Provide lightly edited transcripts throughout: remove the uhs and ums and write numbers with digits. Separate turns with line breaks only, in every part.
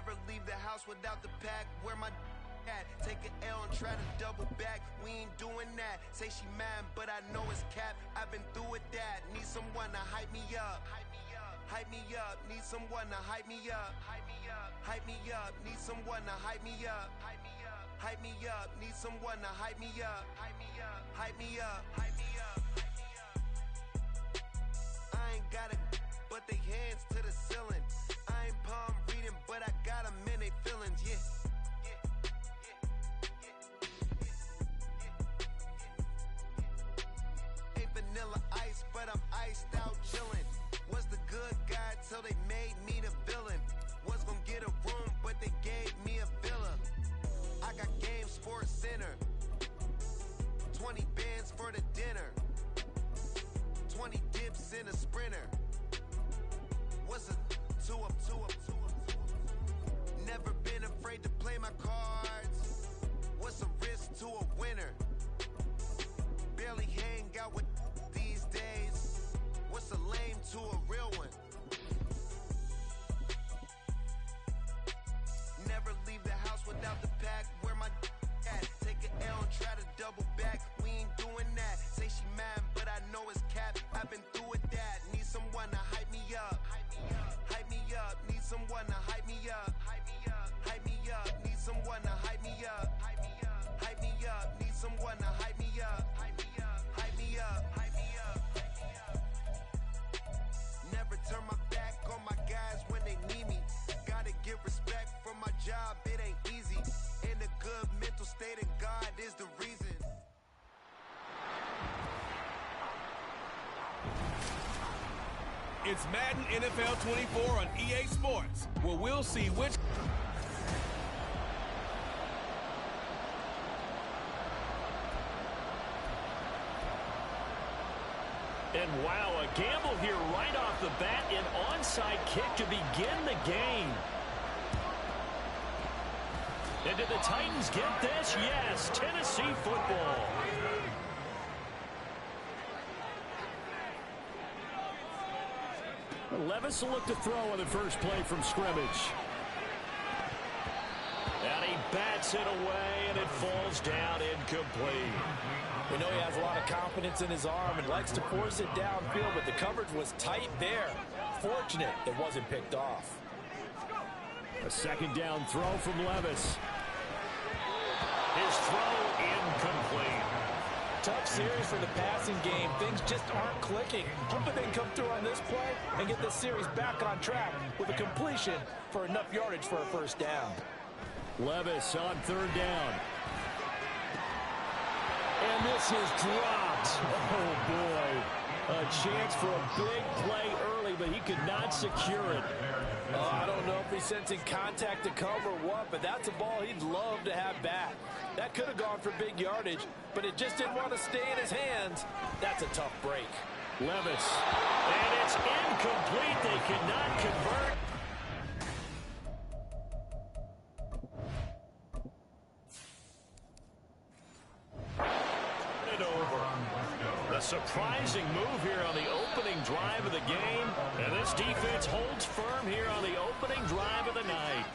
Never leave the house without the pack. Where my at? Take an L and try to double back. We ain't doing that. Say she mad, but I know it's cap. I've been through with that. Need someone to hype me up. Hype me up. Need someone to hype me up. Hype me up. Need someone to hype me up. Hype me up. Need someone to hype me up. Hype me up. Hype me up. Hype me up. I ain't got it, but they hands to the ceiling. I ain't palm reading, but I got them in they feelings. Yeah. Vanilla ice, but I'm iced out chillin'. Was the good guy till they made me the villain. Was gonna get a room, but they gave me a villa. I got Game Sports Center. 20 bands for the dinner. 20 dips in a sprinter. What's a 2 up, 2 up, 2 up? Never been afraid to play my cards. What's a risk to a winner? Barely hang out with these days. What's a lame to a real one? Never leave the house without the pack. Where my at? Take an L and try to double back. We ain't doing that. Say she mad, but I know it's cap. I've been through with that. Need someone to hype me up. Hype me up. Need someone to hype me up. Hype me up. Need someone to hype me up. Hype me up. Need someone to hype me up. Hype me up. Hype me up. Never turn my back on my guys when they need me. Gotta give respect for my job, it ain't easy. In a good mental state, and God is the reason.
It's Madden NFL 24 on EA Sports, where we'll see which...
And wow, a gamble here right off the bat, an onside kick to begin the game. And did the Titans get this? Yes, Tennessee football. Levis will look to throw on the first play from scrimmage. And he bats it away, and it falls down incomplete.
We know he has a lot of confidence in his arm and likes to force it downfield, but the coverage was tight there. Fortunate it wasn't picked off.
A second down throw from Levis. His throw incomplete.
Tough series for the passing game. Things just aren't clicking. Hoping they can come through on this play and get this series back on track with a completion for enough yardage for a first down.
Levis on third down. And this is dropped. Oh, boy. A chance for a big play early, but he could not secure it.
I don't know if he's sensing contact to come or what, but that's a ball he'd love to have back. That could have gone for big yardage, but it just didn't want to stay in his hands. That's a tough break.
Levis. And it's incomplete. They could not convert. Surprising move here on the opening drive of the game, and this defense holds firm here on the opening drive of the night.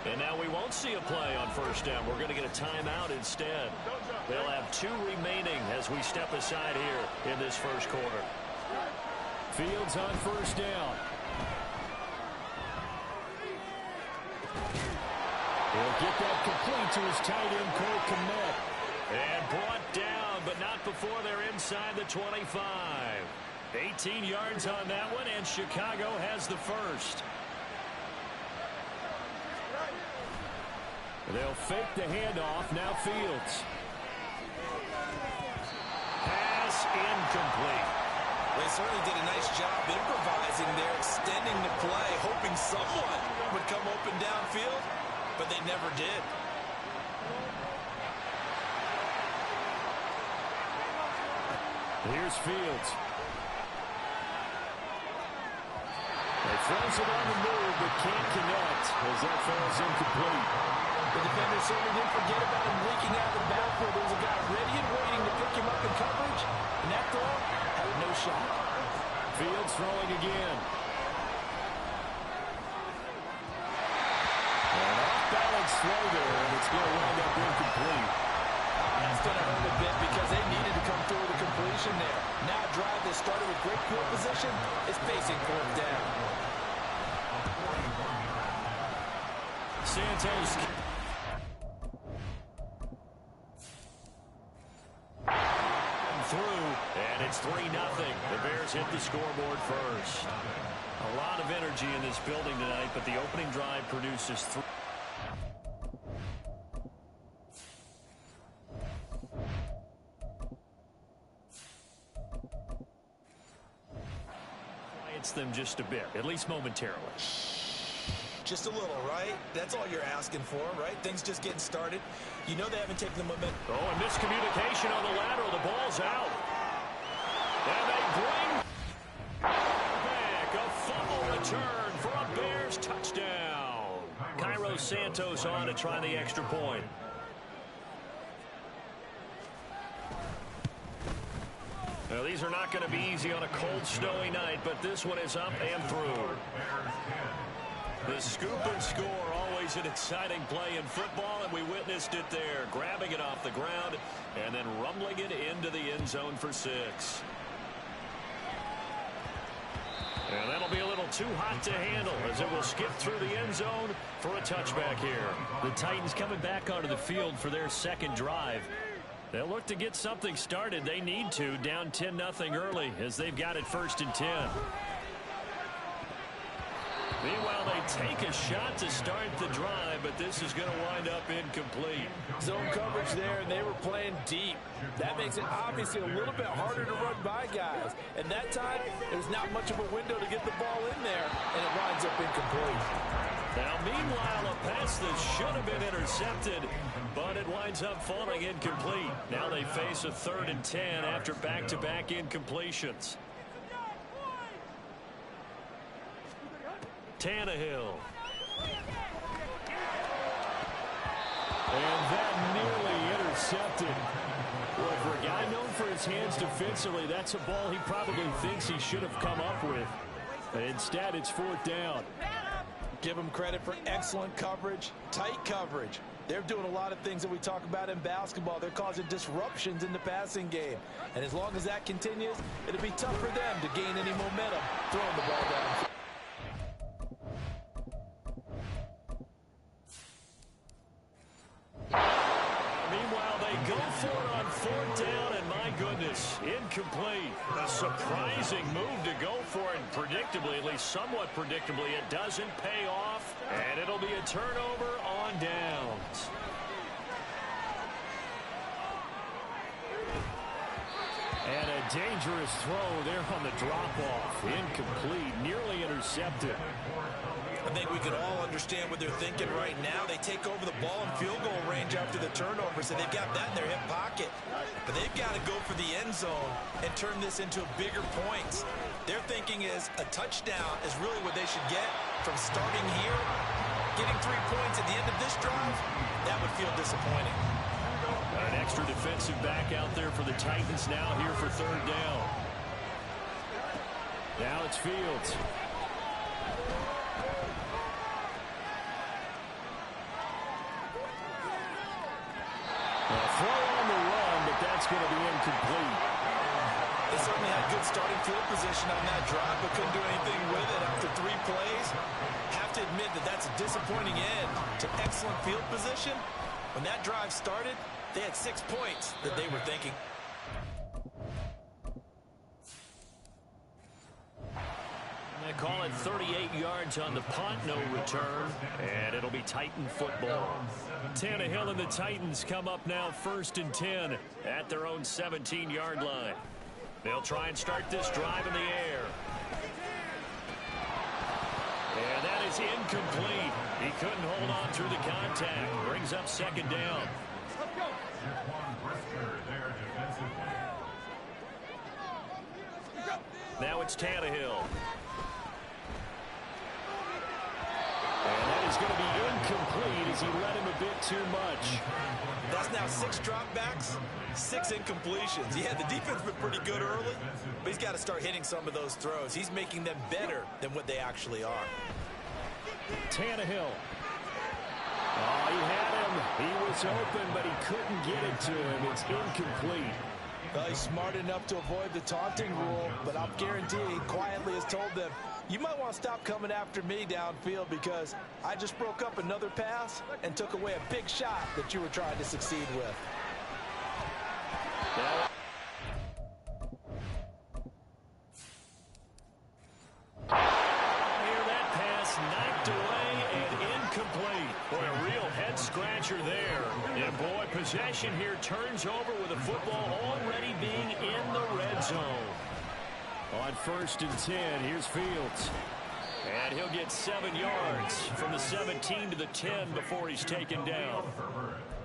And now we won't see a play on first down. We're going to get a timeout instead. They'll have 2 remaining as we step aside here in this first quarter. Fields on first down. He'll get that complete to his tight end, Cole Kmet. And brought down, but not before they're inside the 25. 18 yards on that one, and Chicago has the first. They'll fake the handoff. Now Fields. Pass incomplete.
They certainly did a nice job improvising there, extending the play, hoping someone would come open downfield, but they never did.
Here's Fields. They throws it on the move, but can't connect as that falls incomplete.
The defender certainly didn't forget about him leaking out of the backfield. There was a guy ready and waiting to pick him up in coverage, and that throw had no shot.
Fields throwing again. An off-balance throw there, and it's going to wind up incomplete.
That's going to hurt a bit because they needed to come through with a completion there. Now a drive that started with great field position is facing fourth down.
Santos through, and it's 3-0. The Bears hit the scoreboard first. A lot of energy in this building tonight, but the opening drive produces 3. Quiets them just a bit, at least momentarily.
Just a little, right? That's all you're asking for, right? Things just getting started. You know they haven't taken the momentum.
Oh, and miscommunication on the lateral. The ball's out. And they bring back a fumble return for a Bears touchdown. Cairo Santos on to try the extra point. Now, these are not going to be easy on a cold, snowy night, but this one is up and through. The scoop and score, always an exciting play in football, and we witnessed it there, grabbing it off the ground and then rumbling it into the end zone for 6. And that'll be a little too hot to handle as it will skip through the end zone for a touchback here. The Titans coming back onto the field for their second drive. They'll look to get something started. They need to, down 10-0 early as they've got it 1st and 10. Meanwhile, they take a shot to start the drive, but this is going to wind up incomplete.
Zone coverage there, and they were playing deep. That makes it obviously a little bit harder to run by guys. And that time, there's not much of a window to get the ball in there, and it winds up incomplete.
Now, meanwhile, a pass that should have been intercepted, but it winds up falling incomplete. Now they face a 3rd and 10 after back-to-back incompletions. Tannehill. And that nearly intercepted. Well, for a guy known for his hands defensively, that's a ball he probably thinks he should have come up with. Instead, it's 4th down.
Give them credit for excellent coverage, tight coverage. They're doing a lot of things that we talk about in basketball. They're causing disruptions in the passing game. And as long as that continues, it'll be tough for them to gain any momentum throwing the ball down.
Meanwhile, they go for it on 4th down, and my goodness, incomplete. A surprising move to go for it, and predictably, at least somewhat predictably, it doesn't pay off, and it'll be a turnover on downs. And a dangerous throw there on the drop-off. Incomplete, nearly intercepted.
I think we could all understand what they're thinking right now. They take over the ball in field goal range after the turnover, so they've got that in their hip pocket. But they've got to go for the end zone and turn this into bigger points. Their thinking is a touchdown is really what they should get from starting here. Getting 3 points at the end of this drive, that would feel disappointing.
An extra defensive back out there for the Titans now here for 3rd down. Now it's Fields. Throw on the run, but that's going to be incomplete.
They certainly had good starting field position on that drive, but couldn't do anything with it after 3 plays. Have to admit that that's a disappointing end to excellent field position. When that drive started, they had 6 points that they were thinking.
They call it 38 yards on the punt, no return, and it'll be Titan football. Tannehill and the Titans come up now 1st and 10 at their own 17-yard line. They'll try and start this drive in the air. And that is incomplete. He couldn't hold on through the contact. Brings up 2nd down. Now it's Tannehill. is going to be incomplete as he led him a bit too much.
That's now 6 dropbacks, 6 incompletions. Yeah, the defense has been pretty good early, but he's got to start hitting some of those throws. He's making them better than what they actually are.
Tannehill. Oh, he had him. He was open, but he couldn't get it to him. It's incomplete.
Well, he's smart enough to avoid the taunting rule, but I'm guaranteeing he quietly has told them, you might want to stop coming after me downfield because I just broke up another pass and took away a big shot that you were trying to succeed with.
Hear that pass knocked away and incomplete. Boy, a real head-scratcher there. And, boy, possession here turns over with the football already being in the red zone. On 1st and 10, here's Fields. And he'll get 7 yards from the 17 to the 10 before he's taken down.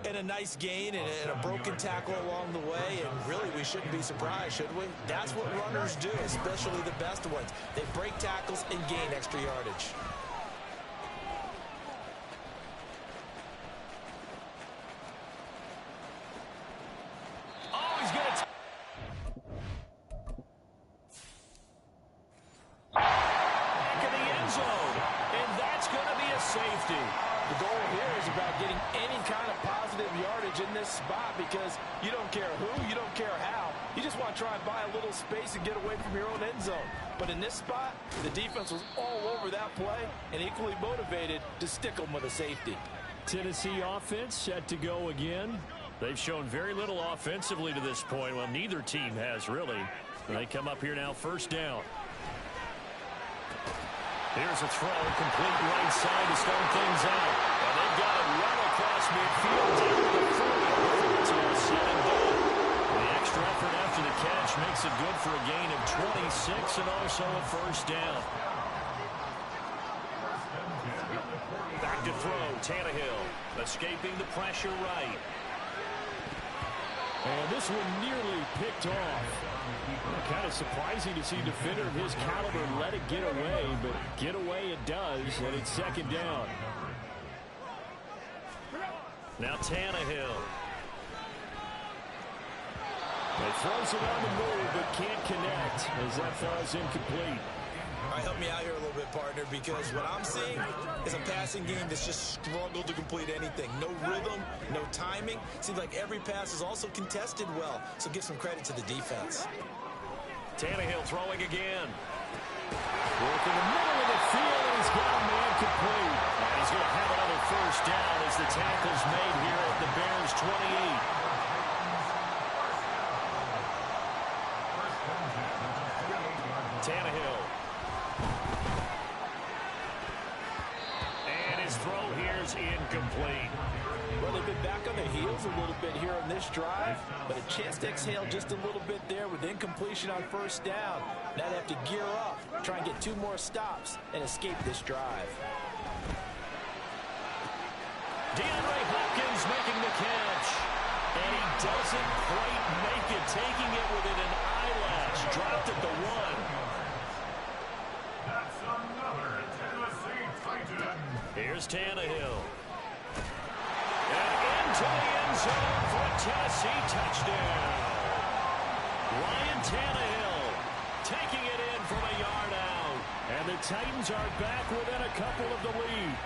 And a nice gain and a broken tackle along the way, and really we shouldn't be surprised, should we? That's what runners do, especially the best ones. They break tackles and gain extra yardage.
Oh, he's going to... Safety.
The goal here is about getting any kind of positive yardage in this spot because you don't care who, you don't care how. You just want to try and buy a little space and get away from your own end zone. But in this spot, the defense was all over that play and equally motivated to stick them with a safety.
Tennessee offense set to go again. They've shown very little offensively to this point. Well, neither team has really. They come up here now 1st down. Here's a throw, complete right side to start things out. And they've got it well across midfield down to the 40 to a 7-down. The extra effort after the catch makes it good for a gain of 26 and also a 1st down. Back to throw, Tannehill escaping the pressure right. And this one nearly picked off. Kind of surprising to see a defender of his caliber let it get away, but get away it does, and it's 2nd down. Now Tannehill. He throws it on the move, but can't connect as that falls incomplete.
All right, help me out here a little bit, partner, because what I'm seeing is a passing game that's just struggled to complete anything. No rhythm, no timing. Seems like every pass is also contested well, so give some credit to the defense.
Tannehill throwing again. Work in the middle of the field, and he's got a man complete. And he's going to have another 1st down as the tackle's made here at the Bears' 28. Tannehill. And his throw here's incomplete.
Well, they've been back on their heels a little bit here on this drive, but a chance to exhale just a little bit there with incompletion on 1st down. Now they have to gear up, try and get 2 more stops, and escape this drive.
DeAndre Hopkins making the catch. And he doesn't quite make it, taking it within an eyelash. Dropped at the 1.
That's another Tennessee Titan.
Here's Tannehill. And into the end zone for a Tennessee touchdown. Ryan Tannehill taking it in from a yard out. And the Titans are back within a couple of the lead.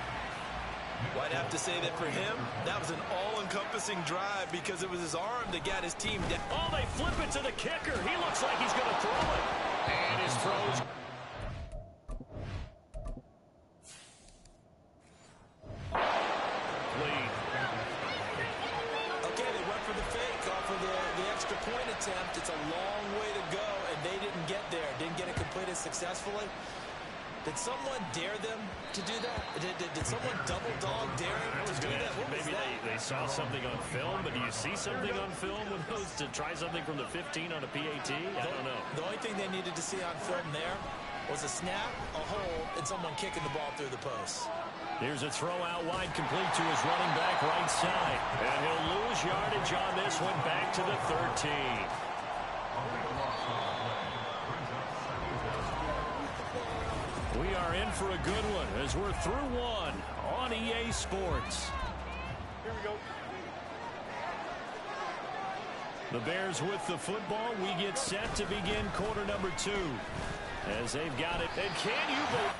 Well, I'd have to say that for him, that was an all-encompassing drive because it was his arm that got his team down.
Oh, they flip it to the kicker. He looks like he's going to throw it. And his throw's
attempt. It's a long way to go, and they didn't get there. Didn't get it completed successfully. Did someone dare them to do that? Did someone double dog dare them to do that? What was
maybe
that?
they saw something on film, but do you see something on film with those to try something from the 15 on a PAT? I don't know.
The only thing they needed to see on film there was a snap, a hold, and someone kicking the ball through the post.
Here's a throw out wide, complete to his running back right side. And he'll lose yardage on this one, back to the 13. We are in for a good one as we're through one. on EA Sports.
Here we go.
The Bears with the football. We get set to begin quarter number 2. As they've got it. And can you believe?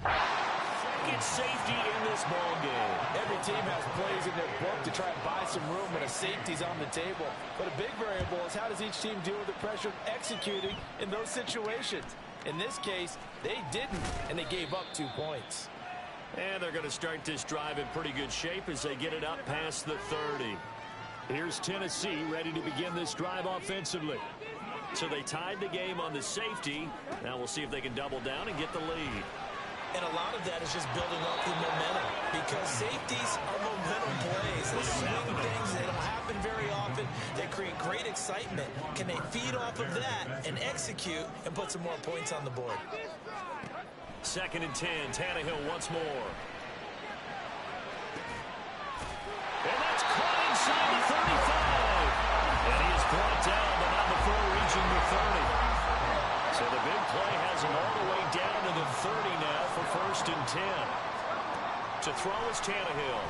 Second safety in this ball game.
Every team has plays in their book to try and buy some room when a safety's on the table. But a big variable is how does each team deal with the pressure of executing in those situations. In this case, they didn't, and they gave up 2 points.
And they're going to start this drive in pretty good shape as they get it up past the 30. Here's Tennessee ready to begin this drive offensively. So they tied the game on the safety. Now we'll see if they can double down and get the lead.
And a lot of that is just building up the momentum because safeties are momentum plays. They swing things. They don't happen very often. They create great excitement. Can they feed off of that and execute and put some more points on the board?
2nd and 10. Tannehill once more. And that's caught inside the 35. And he is brought down, but not before reaching the 30. So the big play has him all the way down to the 30 now for 1st and 10. To throw is Tannehill.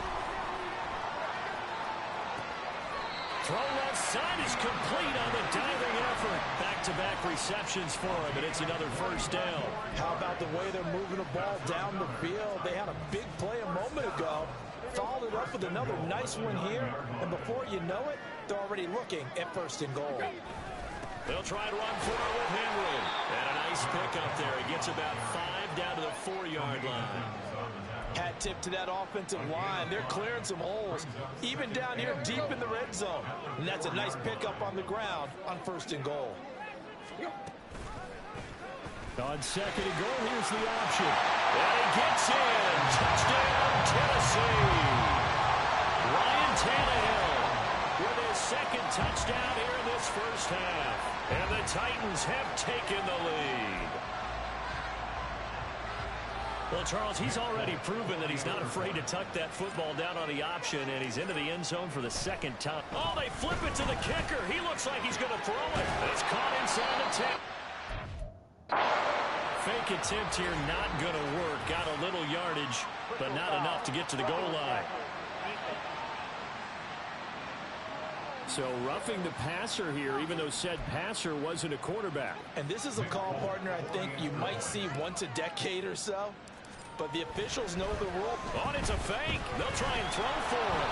Throw left side is complete on the diving effort. Back-to-back receptions for him, and it's another 1st down.
How about the way they're moving the ball down the field? They had a big play a moment ago. Followed it up with another nice one here. And before you know it, they're already looking at 1st and goal.
They'll try to run for it with Henry. And a nice pickup there. He gets about 5 down to the 4-yard line.
Hat tip to that offensive line. They're clearing some holes, even down here deep in the red zone. And that's a nice pickup on the ground on 1st and goal.
On 2nd and goal, here's the option. And he gets in. Touchdown, Tennessee. Ryan Tannehill with his 2nd touchdown here in this 1st half. And the Titans have taken the lead. Well, Charles, he's already proven that he's not afraid to tuck that football down on the option, and he's into the end zone for the 2nd time. Oh, they flip it to the kicker. He looks like he's going to throw it. It's caught inside the 10. Fake attempt here, not going to work. Got a little yardage, but not enough to get to the goal line. So roughing the passer here, even though said passer wasn't a quarterback.
And this is a call, partner, I think you might see once a decade or so. But the officials know the rule.
Oh, and it's a fake. They'll try and throw for him.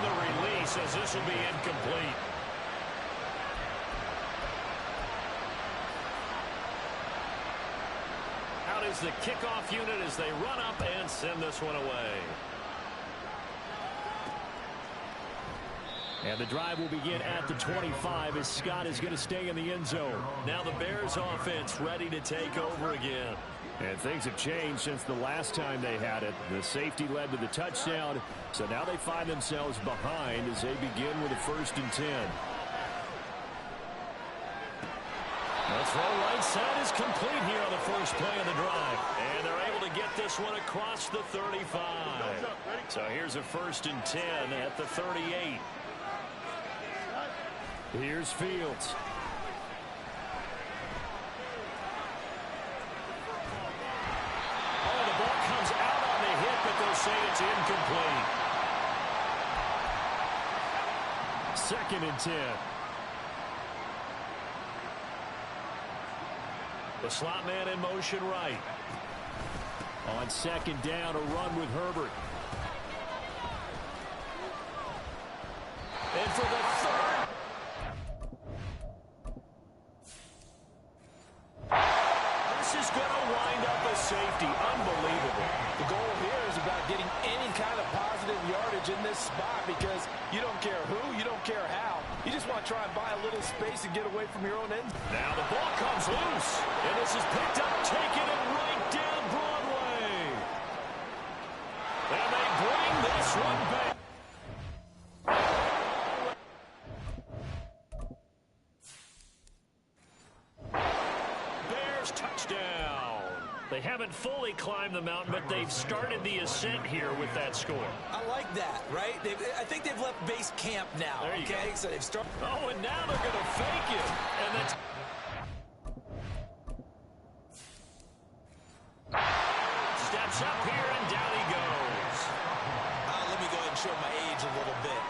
The release says this will be incomplete. Out is the kickoff unit as they run up and send this one away. And the drive will begin at the 25 as Scott is going to stay in the end zone. Now the Bears offense ready to take over again.
And things have changed since the last time they had it. The safety led to the touchdown, so now they find themselves behind as they begin with a 1st and 10.
The throw right side is complete here on the first play of the drive. And they're able to get this one across the 35. So here's a 1st and 10 at the 38.
Here's Fields.
Oh, the ball comes out on the hit, but they'll say it's incomplete.
2nd and 10.
The slot man in motion right.
On 2nd down, a run with Herbert.
And for the 3rd. This is going to wind up a safety. Unbelievable.
The goal here is about getting any kind of positive yardage in this spot because you don't care who, you don't care how. You just want to try and buy a little space and get away from your own end.
Now the ball comes loose. And this is picked up, taking it right down Broadway. And they bring this one back. Bears touchdown. They haven't fully climbed the mountain, but they've started the ascent here with that score.
I like that, right? I think they've left base camp now.
There you go.
So they've started.
Oh, and now they're going to fake it. And that's... Steps up here, and down he goes.
Let me go ahead and show my age a little bit.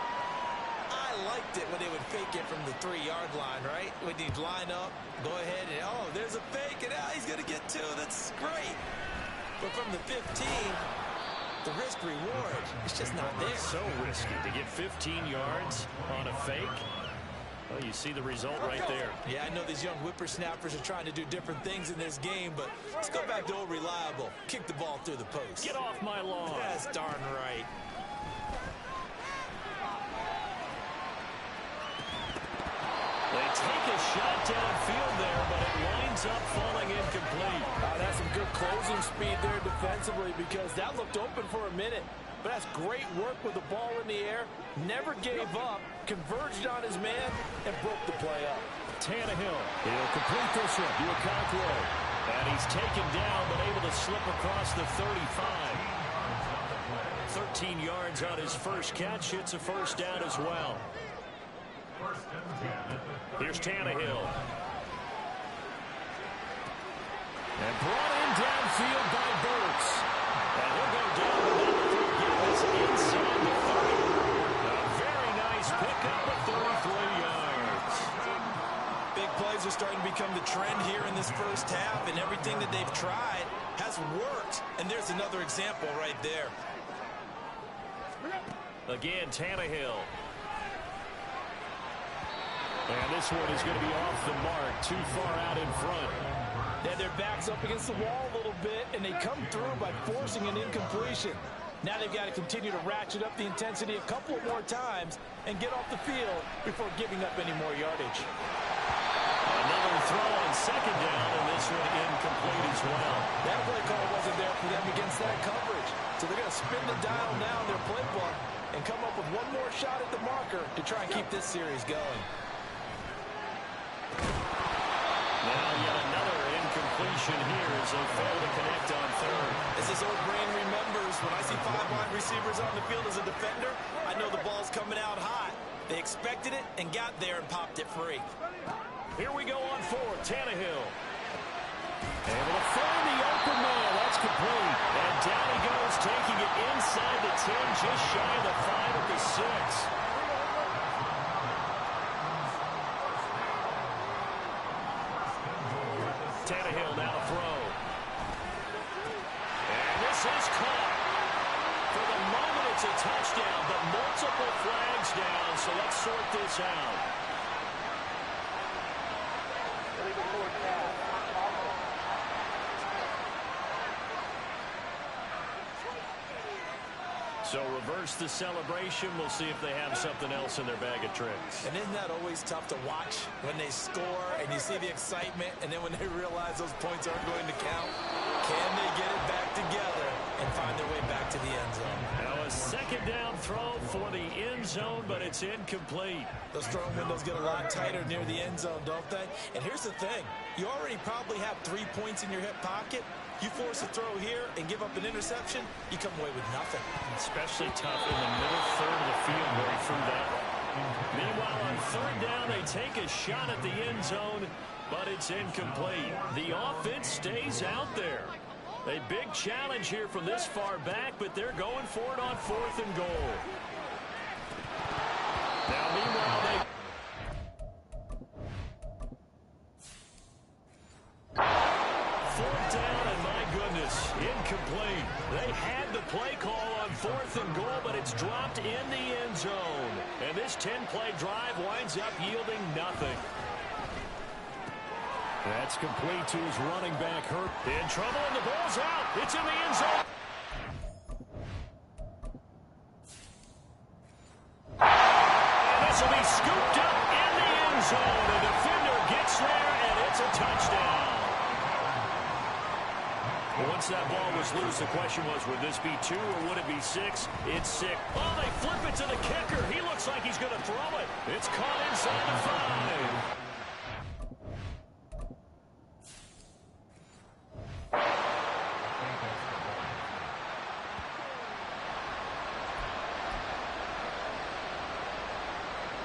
I liked it when they would fake it from the 3-yard line, right? When you'd line up, go ahead, and oh, there's a fake, and he's going to get 2. That's great. But from the 15, the risk-reward, it's just not there.
So risky to get 15 yards on a fake. Well, you see the result right there.
Yeah, I know these young whippersnappers are trying to do different things in this game, but let's go back to old reliable. Kick the ball through the post.
Get off my lawn.
That's darn right.
They take a shot downfield there, but it winds up falling incomplete.
That's some good closing speed there defensively because that looked open for a minute. But that's great work with the ball in the air. Never gave up, converged on his man, and broke the play up.
Tannehill, he'll complete this one to Okonkwo.
And he's taken down, but able to slip across the 35. 13 yards on his first catch. It's a first down as well. Here's Tannehill.
And brought in downfield by Burks.
And he'll go down to inside the 30. A very nice pickup of 33 yards.
Big plays are starting to become the trend here in this first half, and everything that they've tried has worked. And there's another example right there.
Again, Tannehill.
And this one is going to be off the mark, too far out in front.
Yeah, their back's up against the wall a little bit, and they come through by forcing an incompletion. Now they've got to continue to ratchet up the intensity a couple more times and get off the field before giving up any more yardage.
Another throw on second down, and this one incomplete as well.
That play call wasn't there for them against that coverage. So they're going to spin the dial now in their playbook and come up with one more shot at the marker to try and keep this series going.
Now yet another incompletion here as they fail to connect on third.
As this old brain remembers, when I see 5 wide receivers on the field as a defender, I know the ball's coming out hot. They expected it and got there and popped it free.
Here we go on fourth. Tannehill.
Able to find the open man. That's complete.
And down he goes, taking it inside the 10, just shy of the 5 at the 6. Tannehill now to throw. And this is caught. For the moment, it's a touchdown, but multiple flags down, so let's sort this out. So reverse the celebration. We'll see if they have something else in their bag of tricks.
And isn't that always tough to watch when they score and you see the excitement, and then when they realize those points aren't going to count? Can they get it back together and find their way back to the end zone?
Now a second down throw for the end zone, but it's incomplete.
Those throwing windows get a lot tighter near the end zone, don't they? And here's the thing. You already probably have 3 points in your hip pocket. You force a throw here and give up an interception, you come away with nothing.
Especially tough in the middle third of the field where he threw that one. Meanwhile, on third down, they take a shot at the end zone, but it's incomplete. The offense stays out there. A big challenge here from this far back, but they're going for it on 4th and goal. Now, meanwhile, they... Fourth down, and my goodness, incomplete. They had the play call on 4th and goal, but it's dropped in the end zone. And this 10-play drive winds up yielding nothing.
That's complete to his running back, Hurt.
In trouble, and the ball's out. It's in the end zone. And this will be scooped up in the end zone. The defender gets there, and it's a touchdown. Once that ball was loose, the question was, would this be 2 or would it be 6? It's 6. Oh, they flip it to the kicker. He looks like he's going to throw it. It's caught inside the 5.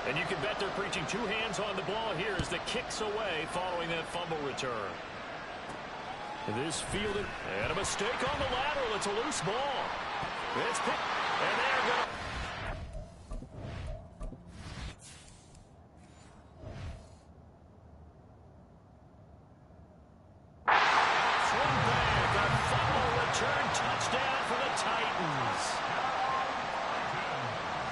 And you can bet they're preaching two hands on the ball here as the kick's away following that fumble return. This fielded, and a mistake on the lateral. It's a loose ball. It's picked, and they're going to... Swing back, a fumble return touchdown for the Titans.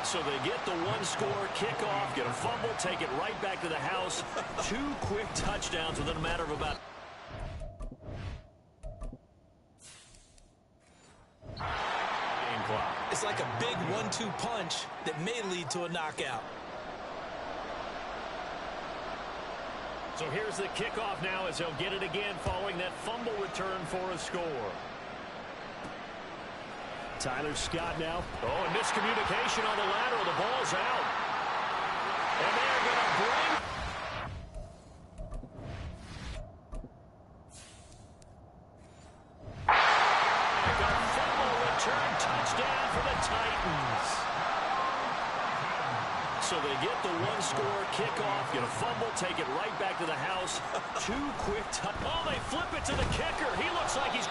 So they get the one-score kickoff, get a fumble, take it right back to the house. Two quick touchdowns within a matter of about...
It's like a big 1-2 punch that may lead to a knockout.
So here's the kickoff now as they'll get it again following that fumble return for a score.
Tyler Scott now.
Oh, and miscommunication on the lateral. The ball's out. And they're going to bring... A fumble return touchdown for the Titans. So they get the one-score kickoff, get a fumble, take it right back to the house. Two quick oh, they flip it to the kicker. He looks like he's...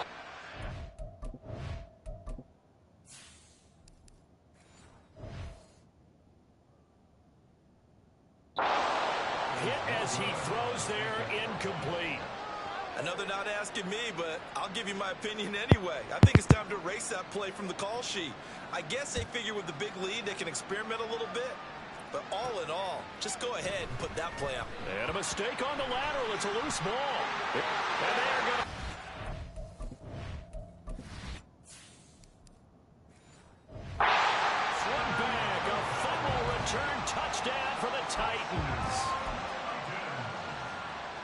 Hit as he throws there, incomplete.
Another not asking me, but I'll give you my opinion anyway. I think it's time to erase that play from the call sheet. I guess they figure with the big lead they can experiment a little bit. But all in all, just go ahead and put that play out.
And a mistake on the lateral. It's a loose ball. And they're going to... Swung back. A fumble return touchdown for the Titans.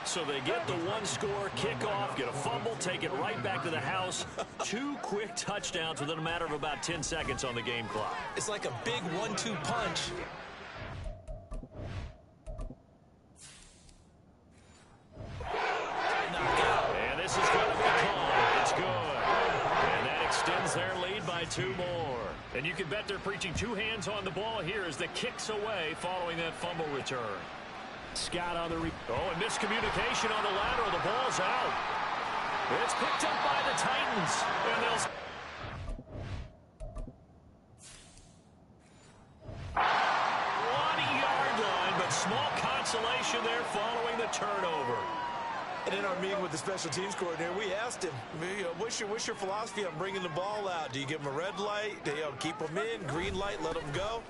So they get the one-score kickoff, get a fumble, take it right back to the house. Two quick touchdowns within a matter of about 10 seconds on the game clock.
It's like a big 1-2 punch.
And this is going to be called. It's good. And that extends their lead by two more. And you can bet they're preaching two hands on the ball here as the kick's away following that fumble return.
Scott on the
oh, and miscommunication on the lateral. The ball's out. It's picked up by the Titans. And they'll... 1-yard line, but small consolation there following the turnover.
And in our meeting with the special teams coordinator, we asked him, what's your philosophy on bringing the ball out? Do you give them a red light? Do you keep them in? Green light, let them go?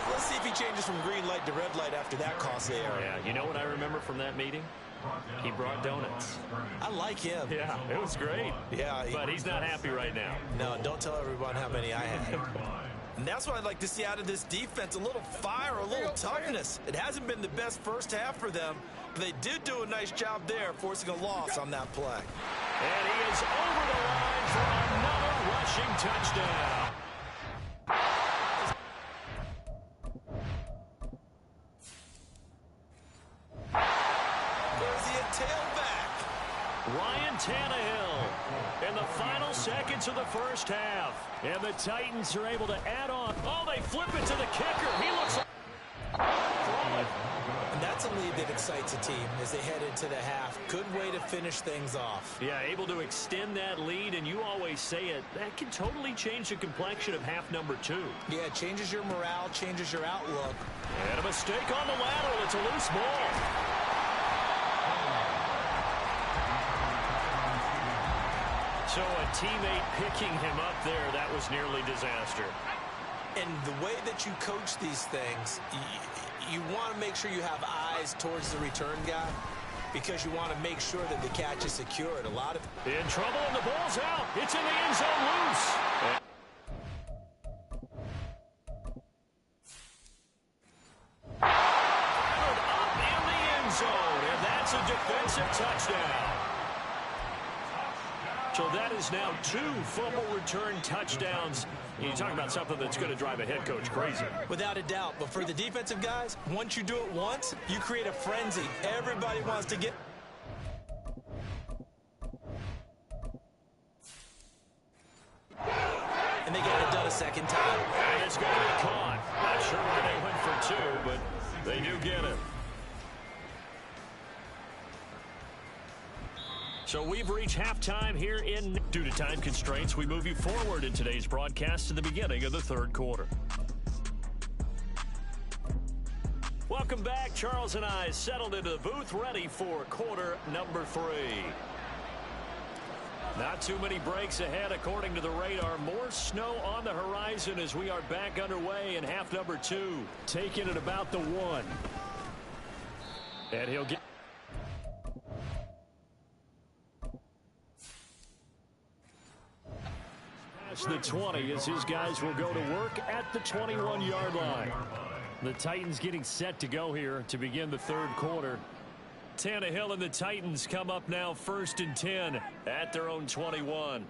Let's see if he changes from green light to red light after that costly error.
Yeah, you know what I remember from that meeting? He brought donuts.
I like him.
Yeah, it was great.
Yeah,
but he's not happy right now.
No, don't tell everyone how many I had. And that's what I'd like to see out of this defense, a little fire, a little toughness. It hasn't been the best first half for them, but they did do a nice job there, forcing a loss on that play.
And he is over the line for another rushing touchdown. Ryan Tannehill in the final seconds of the first half. And the Titans are able to add on. Oh, they flip it to the kicker. He looks like...
And that's a lead that excites a team as they head into the half. Good way to finish things off.
Yeah, able to extend that lead, and you always say it, that can totally change the complexion of half number two.
Yeah, it changes your morale, changes your outlook.
And a mistake on the lateral. It's a loose ball. So a teammate picking him up there, that was nearly disaster.
And the way that you coach these things, you want to make sure you have eyes towards the return guy because you want to make sure that the catch is secured. A lot of...
In trouble, and the ball's out. It's in the end zone loose. Up in the end zone, and that's a defensive touchdown. So that is now two fumble return touchdowns. You talk about something that's going to drive a head coach crazy.
Without a doubt. But for the defensive guys, once you do it once, you create a frenzy. Everybody wants to get... And they get it done a second time.
And it's going to be caught. Not sure why they went for two, They do get it. So we've reached halftime here in. Due to time constraints, we move you forward in today's broadcast to the beginning of the third quarter. Welcome back. Charles and I settled into the booth, ready for quarter number 3. Not too many breaks ahead according to the radar. More snow on the horizon as we are back underway in half number 2. Taking it about the 1. And he'll get. Past the 20 as his guys will go to work at the 21-yard line. The Titans getting set to go here to begin the third quarter. Tannehill and the Titans come up now 1st and 10 at their own 21.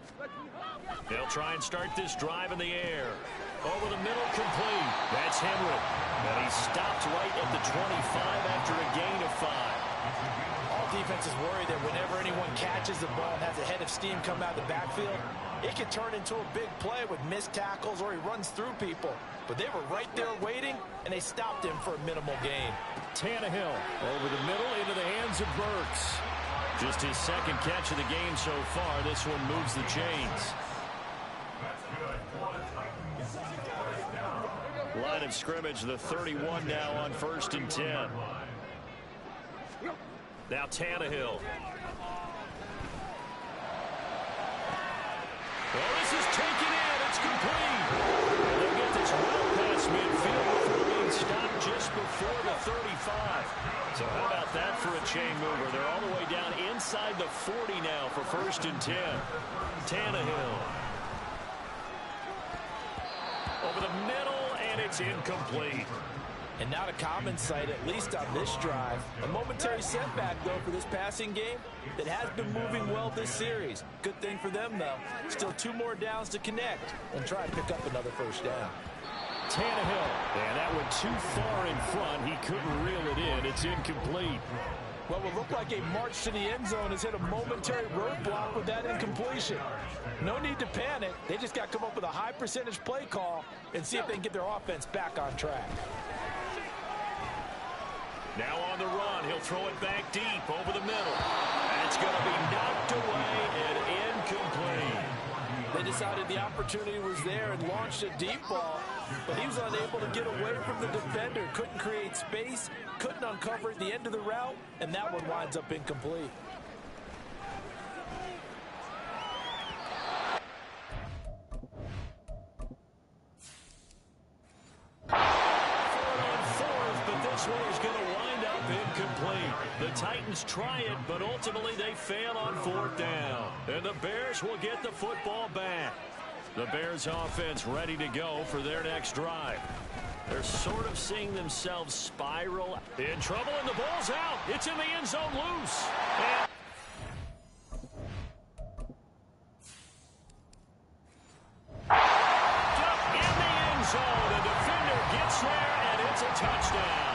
They'll try and start this drive in the air. Over the middle, complete. That's Henry. And he stopped right at the 25 after a gain of 5.
All defenses worry that whenever anyone catches the ball and has a head of steam come out of the backfield, it can turn into a big play with missed tackles or he runs through people. But they were right there waiting, and they stopped him for a minimal gain.
Tannehill over the middle into the hands of Burks. Just his second catch of the game so far. This one moves the chains. Line of scrimmage, the 31 now on 1st and 10. Now Tannehill. Well, this is taken in. It's complete. They'll get this well past midfield before being stopped just before the 35. So how about that for a chain mover? They're all the way down inside the 40 now for 1st and 10. Tannehill. Over the middle, and it's incomplete.
And not a common sight, at least on this drive. A momentary setback, though, for this passing game that has been moving well this series. Good thing for them, though. Still 2 more downs to connect and try and pick up another first down.
Tannehill, and that went too far in front. He couldn't reel it in. It's incomplete.
What would look like a march to the end zone has hit a momentary roadblock with that incompletion. No need to panic. They just got to come up with a high percentage play call and see if they can get their offense back on track.
Now on the run, he'll throw it back deep over the middle. That's going to be knocked away and incomplete.
They decided the opportunity was there and launched a deep ball, but he was unable to get away from the defender. Couldn't create space, couldn't uncover at the end of the route, and that one winds up incomplete.
The Titans try it, but ultimately they fail on 4th down. And the Bears will get the football back. The Bears offense ready to go for their next drive. They're sort of seeing themselves spiral. In trouble, and the ball's out. It's in the end zone loose. And in the end zone, the defender gets there, and it's a touchdown.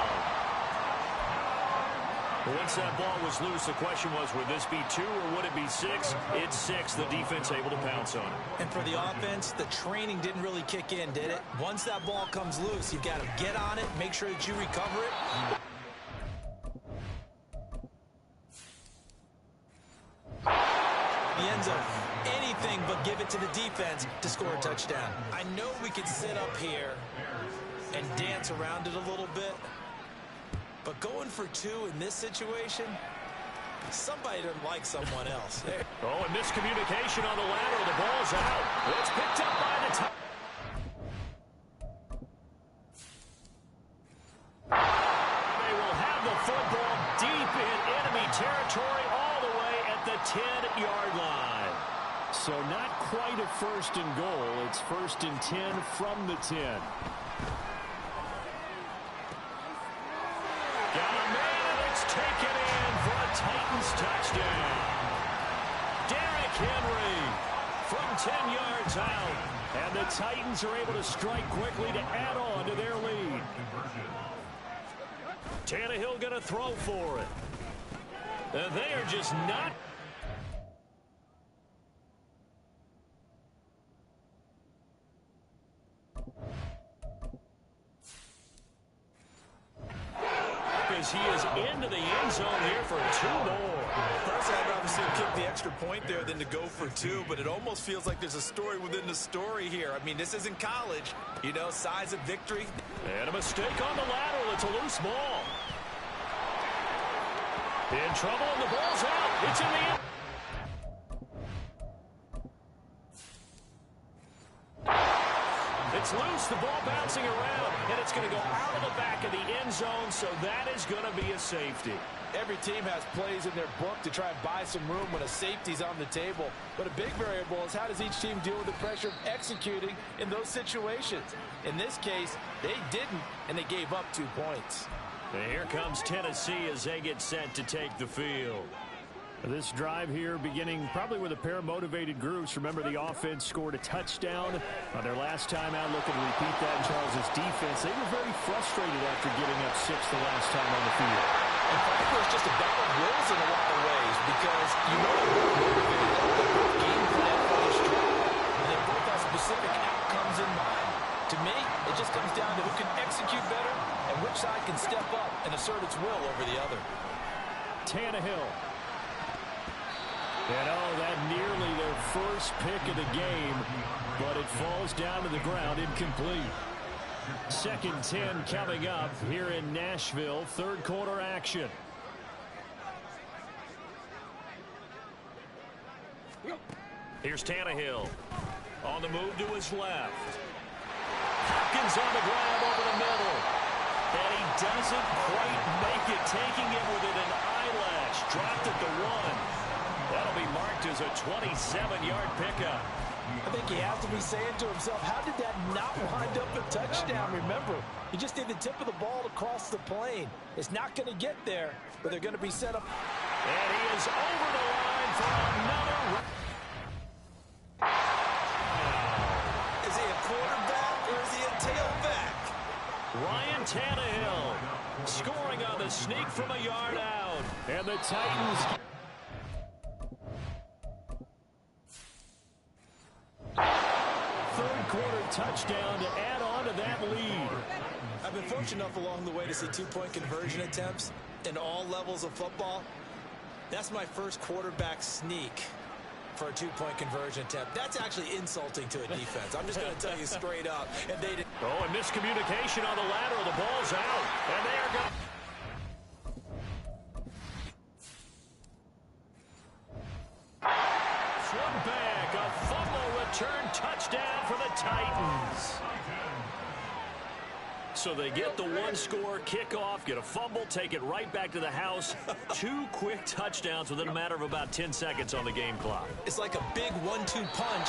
Once that ball was loose, the question was, would this be 2 or would it be 6? It's 6. The defense able to pounce on it.
And for the offense, the training didn't really kick in, did it? Once that ball comes loose, you've got to get on it, make sure that you recover it. The end zone, anything but give it to the defense to score a touchdown. I know we could sit up here and dance around it a little bit, but going for 2 in this situation, somebody doesn't like someone else.
Oh, and miscommunication on the lateral. The ball's out. It's picked up by the top. They will have the football deep in enemy territory all the way at the 10-yard line. So not quite a 1st and goal. It's 1st and 10 from the 10. Got a man, and it's taken in for a Titans touchdown. Derrick Henry from 10 yards out. And the Titans are able to strike quickly to add on to their lead. Tannehill going to throw for it. And they are just not. as he is into the end zone here for 2 more.
Personally, I'd rather see him kick the extra point there than to go for 2, but it almost feels like there's a story within the story here. I mean, this isn't college. You know, size of victory.
And a mistake on the lateral. It's a loose ball. In trouble, and the ball's out. It's in the end. It's loose, the ball bouncing around, and it's going to go out of the back of the end zone, so that is going to be a safety.
Every team has plays in their book to try and buy some room when a safety's on the table. But a big variable is how does each team deal with the pressure of executing in those situations. In this case, they didn't, and they gave up 2 points.
And here comes Tennessee as they get set to take the field.
This drive here beginning probably with a pair of motivated groups. Remember, the offense scored a touchdown on their last time out. Looking to repeat that in Charles' defense. They were very frustrated after getting up 6 the last time on the field.
And frankly, it's just a battle of wills in a lot of ways because you know they're motivated. They both game plan for this drive, and they both have specific outcomes in mind. To me, it just comes down to who can execute better and which side can step up and assert its will over the other.
Tannehill. And that nearly their first pick of the game, but it falls down to the ground incomplete. 2nd and 10 coming up here in Nashville. 3rd quarter action.
Here's Tannehill on the move to his left. Hopkins on the grab over the middle. And he doesn't quite make it, taking it within an eyelash. Dropped at the 1. That'll be marked as a 27-yard pickup.
I think he has to be saying to himself, how did that not wind up a touchdown? Remember, he just did the tip of the ball to cross the plane. It's not going to get there, but they're going to be set up.
And he is over the line for another.
Is he a quarterback or is he a tailback?
Ryan Tannehill scoring on the sneak from a yard out.
And the Titans. Third quarter touchdown to add on to that lead.
I've been fortunate enough along the way to see 2-point conversion attempts in all levels of football. That's my first quarterback sneak for a 2-point conversion attempt. That's actually insulting to a defense. I'm just going to tell you straight up. And they did.
Oh, and miscommunication on the lateral. The ball's out. And they are going. Flip back. A fumble return touchdown for the Titans. So they get the 1-score kickoff, get a fumble, take it right back to the house. 2 quick touchdowns within a matter of about 10 seconds on the game clock.
It's like a big 1-2 punch.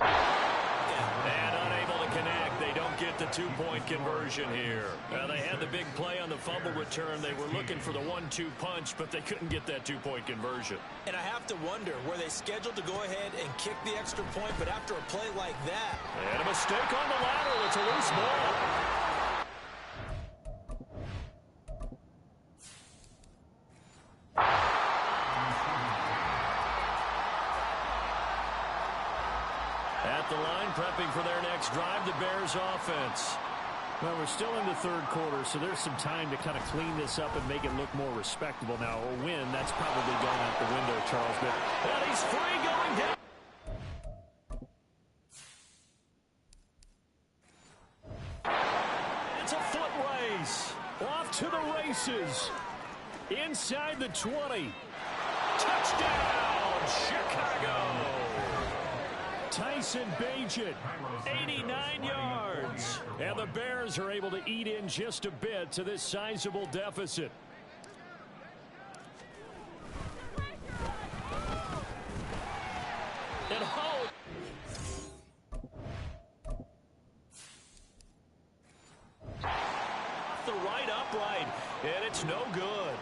And unable to connect. They don't get the 2-point conversion here. They had the big play on the fumble return. They were looking for the 1-2 punch, but they couldn't get that 2-point conversion.
And I have to wonder, were they scheduled to go ahead and kick the extra point, but after a play like that.
And a mistake on the lateral. It's a loose ball. At the line, prepping for their next drive, the Bears offense.
Well, we're still in the third quarter, so there's some time to kind of clean this up and make it look more respectable. Now, a win, that's probably gone out the window, Charles. But
and he's free going down. It's a foot race.
Off to the races. Inside the 20.
Touchdown, Chicago.
Tyson Bagent, 89 yards. And the Bears are able to eat in just a bit to this sizable deficit.
And Holt. The right upright, and it's no good.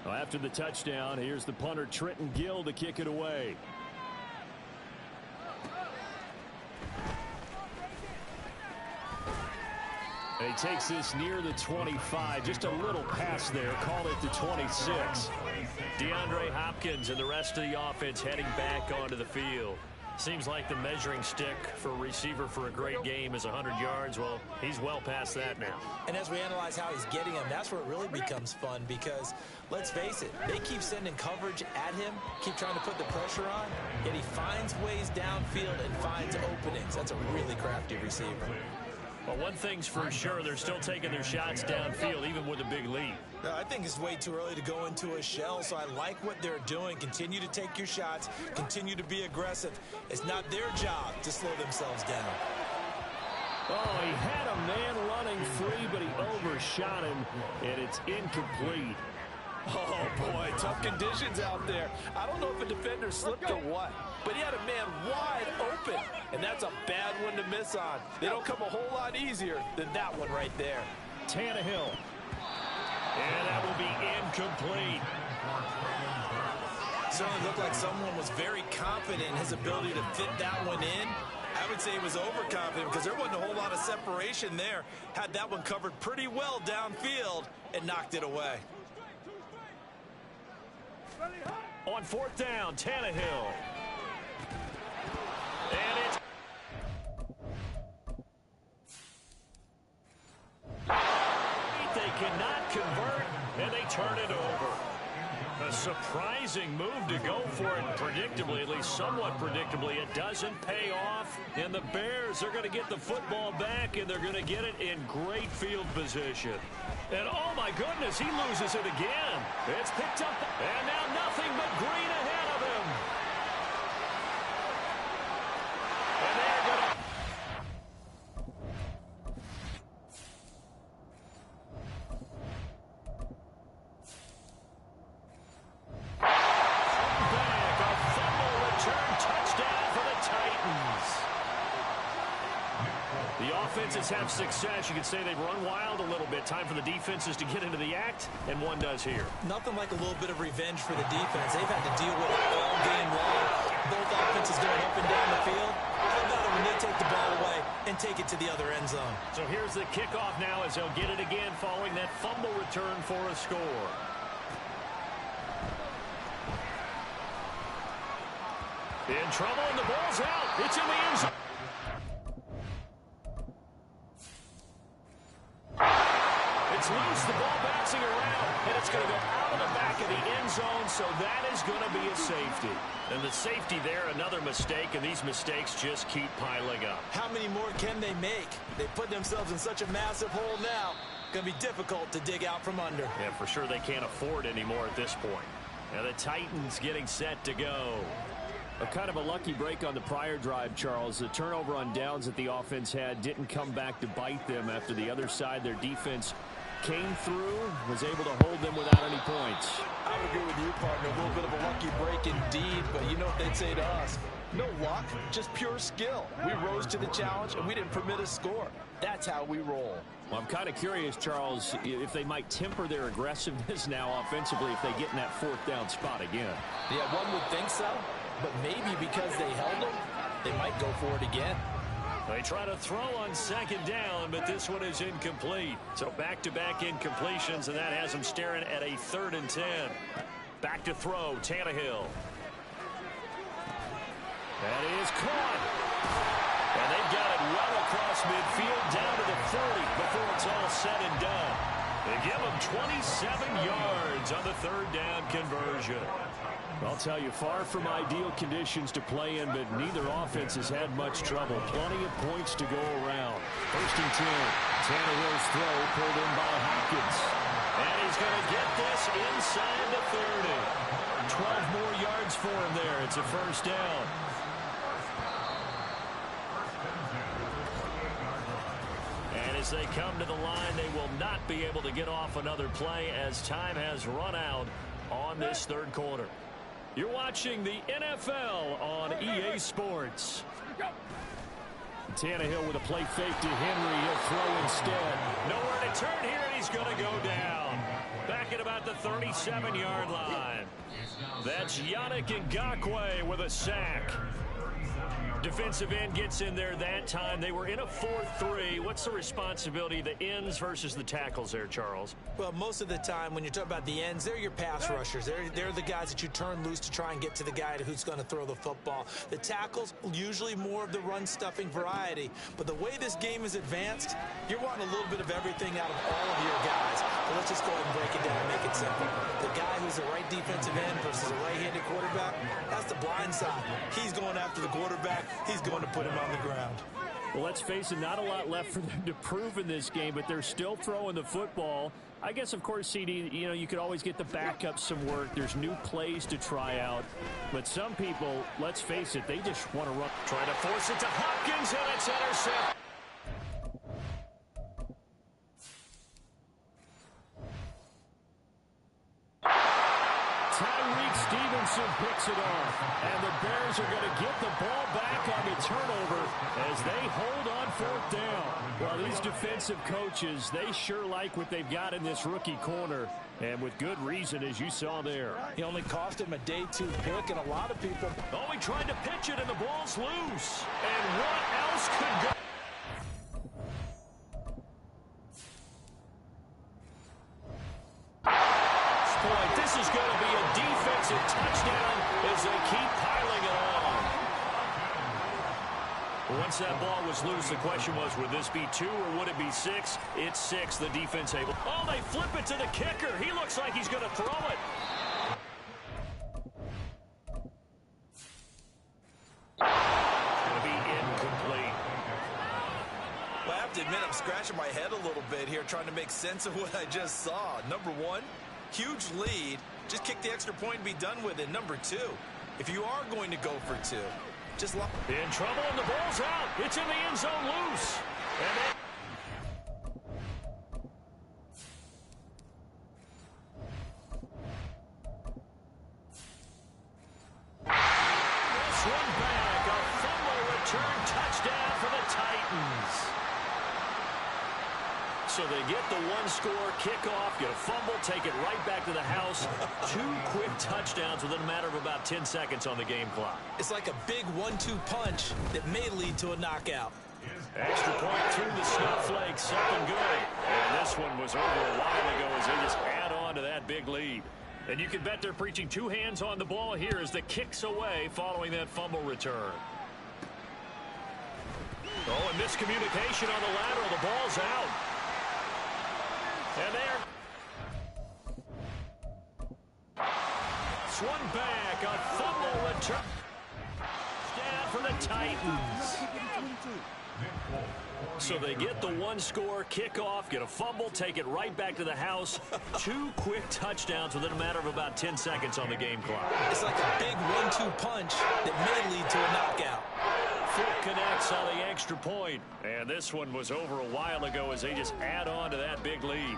Well, after the touchdown, here's the punter Trenton Gill to kick it away. And he takes this near the 25, just a little pass there, called it the 26.
DeAndre Hopkins and the rest of the offense heading back onto the field. Seems like the measuring stick for a receiver for a great game is 100 yards. Well, he's well past that now.
And as we analyze how he's getting them, that's where it really becomes fun because, let's face it, they keep sending coverage at him, keep trying to put the pressure on, yet he finds ways downfield and finds openings. That's a really crafty receiver.
Well, one thing's for sure, they're still taking their shots downfield, even with a big lead.
No, I think it's way too early to go into a shell, so I like what they're doing. Continue to take your shots. Continue to be aggressive. It's not their job to slow themselves down.
Oh, he had a man running free, but he overshot him, and it's incomplete.
Oh, boy, tough conditions out there. I don't know if a defender slipped or what, but he had a man wide open, and that's a bad one to miss on. They don't come a whole lot easier than that one right there.
Tannehill.
And that will be incomplete.
Certainly looked like someone was very confident in his ability to fit that one in. I would say he was overconfident because there wasn't a whole lot of separation there. Had that one covered pretty well downfield and knocked it away.
On fourth down, Tannehill. And it's... They cannot convert, and they turn it over. A surprising move to go for it predictably, at least somewhat predictably. It doesn't pay off, and the Bears are going to get the football back, and they're going to get it in great field position. And oh my goodness, he loses it again. It's picked up, and now nothing but green ahead of him. And they're going to... The offenses have success. You could say they've run wild a little bit. Time for the defenses to get into the act, and one does here.
Nothing like a little bit of revenge for the defense. They've had to deal with it all game long. Both offenses going up and down the field. How about it when they take the ball away and take it to the other end zone?
So here's the kickoff now as they'll get it again following that fumble return for a score. In trouble, and the ball's out. It's in the end zone. It's loose, the ball bouncing around, and it's going to go out of the back of the end zone, so that is going to be a safety. And the safety there, another mistake, and these mistakes just keep piling up.
How many more can they make? They put themselves in such a massive hole now. Going to be difficult to dig out from under.
Yeah, for sure they can't afford anymore at this point. Now the Titans getting set to go.
A kind of a lucky break on the prior drive, Charles. The turnover on downs that the offense had didn't come back to bite them after the other side. Their defense came through, was able to hold them without any points.
I would agree with you, partner. A little bit of a lucky break indeed, but you know what they'd say to us? No luck, just pure skill. We rose to the challenge, and we didn't permit a score. That's how we roll.
Well, I'm kind of curious, Charles, if they might temper their aggressiveness now offensively if they get in that fourth down spot again.
Yeah, one would think so, but maybe because they held them, they might go for it again.
They try to throw on second down, but this one is incomplete. So back-to-back incompletions, and that has them staring at a 3rd and 10. Back to throw, Tannehill. That is caught. And they've got it well across midfield down to the 40 before it's all said and done. They give them 27 yards on the 3rd down conversion.
I'll tell you, far from ideal conditions to play in, but neither offense has had much trouble. Plenty of points to go around. 1st and 10. Tannehill's throw pulled in by Hopkins.
And he's going to get this inside the 30. 12 more yards for him there. It's a 1st down. And as they come to the line, they will not be able to get off another play as time has run out on this 3rd quarter. You're watching the NFL on EA Sports.
Tannehill with a play fake to Henry. He'll throw instead.
Nowhere to turn here, and he's going to go down. Back at about the 37-yard line. That's Yannick Ngakoue with a sack. Defensive end gets in there that time. They were in a 4-3. What's the responsibility of the ends versus the tackles there, Charles?
Well, most of the time when you're talking about the ends, they're your pass rushers. They're the guys that you turn loose to try and get to the guy who's going to throw the football. The tackles, usually more of the run-stuffing variety. But the way this game is advanced, you're wanting a little bit of everything out of all of your guys. But let's just go ahead and break it down and make it simple. The guy who's a right defensive end versus a right-handed quarterback, that's the blind side. He's going after the quarterback. He's going to put him on the ground.
Well, let's face it, not a lot left for them to prove in this game, but they're still throwing the football. I guess, of course, CD, you could always get the backup some work. There's new plays to try out. But some people, let's face it, they just want to run.
Trying to force it to Hopkins, and it's intercepted.
Tyreek Stevenson picks it off, and the Bears are going to get the ball back on the turnover as they hold on 4th down. Well, these defensive coaches, they sure like what they've got in this rookie corner, and with good reason, as you saw there.
He only cost him a day 2 pick, and a lot of people.
Oh, he tried to pitch it, and the ball's loose. And what else could go? Boy, this is going to be a defensive touchdown as they keep piling it on. Once that ball was loose, the question was, would this be 2 or would it be 6? It's 6. The defense able. Oh, they flip it to the kicker. He looks like he's going to throw it. Going to be incomplete.
Well, I have to admit, I'm scratching my head a little bit here trying to make sense of what I just saw. Number 1, huge lead. Just kick the extra point and be done with it. Number 2, if you are going to go for 2, just lock.
In trouble, and the ball's out. It's in the end zone loose. And then this one back. A fumble return touchdown for the Titans. So they get the 1-score kickoff, get a fumble, take it right back to the house. 2 quick touchdowns within a matter of about 10 seconds on the game clock.
It's like a big 1-2 punch that may lead to a knockout.
Extra point through the snowflakes, something good. And this one was over a while ago as they just add on to that big lead. And you can bet they're preaching 2 hands on the ball here as the kick's away following that fumble return. Oh, and miscommunication on the lateral. The ball's out. And there. Swung back, a fumble return. Down for the Titans. So they get the 1-score kickoff, get a fumble, take it right back to the house. 2 quick touchdowns within a matter of about 10 seconds on the game clock.
It's like a big 1-2 punch that may lead to a knockout.
Foot connects on the extra point. And this one was over a while ago as they just add on to that big lead.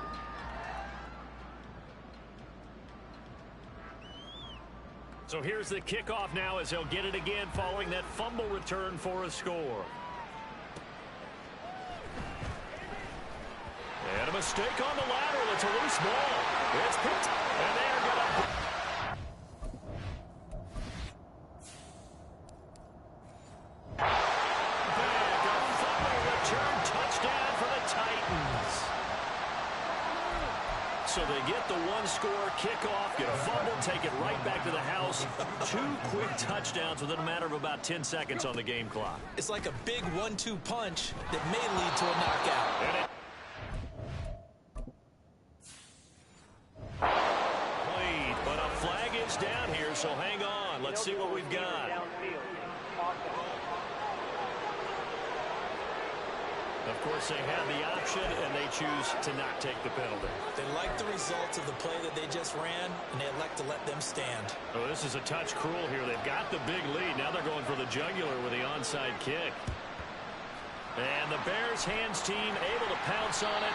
So here's the kickoff now as they'll get it again following that fumble return for a score. And a mistake on the lateral. It's a loose ball. It's picked. And they're going to... So they get the 1-score kickoff, get a fumble, take it right back to the house. 2 quick touchdowns within a matter of about 10 seconds on the game clock.
It's like a big 1-2 punch that may lead to a knockout.
Played, but a flag is down here, so hang on. Let's see what we've got. Of course, they have the option, and they choose to not take the penalty.
They like the results of the play that they just ran, and they elect to let them stand.
Oh, this is a touch cruel here. They've got the big lead. Now they're going for the jugular with the onside kick. And the Bears hands team able to pounce on it.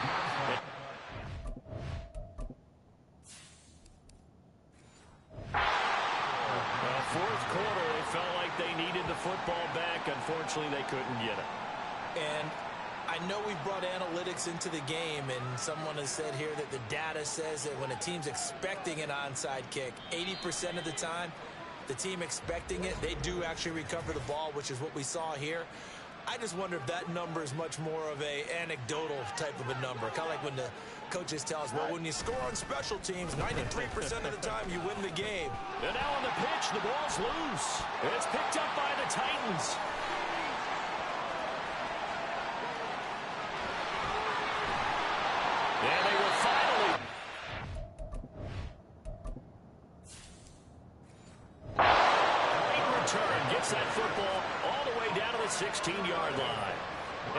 Fourth quarter, they felt like they needed the football back. Unfortunately, they couldn't get it.
And I know we brought analytics into the game, and someone has said here that the data says that when a team's expecting an onside kick, 80% of the time, the team expecting it, they do actually recover the ball, which is what we saw here. I just wonder if that number is much more of a anecdotal type of a number. Kind of like when the coaches tell us, well, when you score on special teams, 93% of the time you win the game.
And now on the pitch, the ball's loose. It's picked up by the Titans. And they will finally... Great return. Gets that football all the way down to the 16-yard line.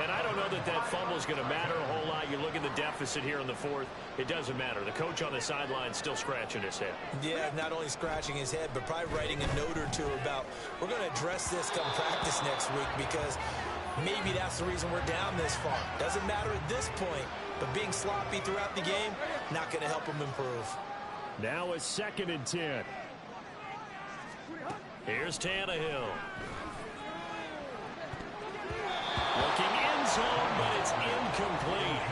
And I don't know that that fumble is going to matter a whole lot. You look at the deficit here in the fourth. It doesn't matter. The coach on the sideline still scratching his head.
Yeah, not only scratching his head, but probably writing a note or two about, we're going to address this come practice next week because maybe that's the reason we're down this far. Doesn't matter at this point, but being sloppy throughout the game, not going to help him improve.
Now a 2nd and 10.
Here's Tannehill. Looking end zone, but it's incomplete.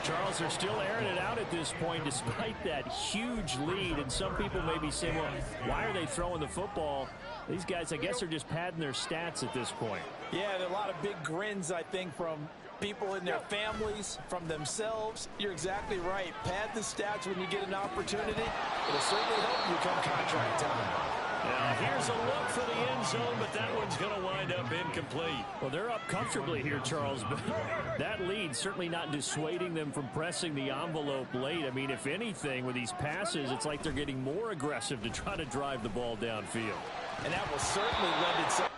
Charles, they're still airing it out at this point despite that huge lead. And some people may be saying, well, why are they throwing the football? These guys, I guess, are just padding their stats at this point.
Yeah, there are a lot of big grins, I think, from people in their families, from themselves. You're exactly right. Pad the stats when you get an opportunity. It'll certainly help you come contract time.
Now, here's a look for the end zone, but that one's going to wind up incomplete.
Well, they're up comfortably here, Charles, but that lead certainly not dissuading them from pressing the envelope late. I mean, if anything, with these passes, it's like they're getting more aggressive to try to drive the ball downfield.
And that will certainly lend itself.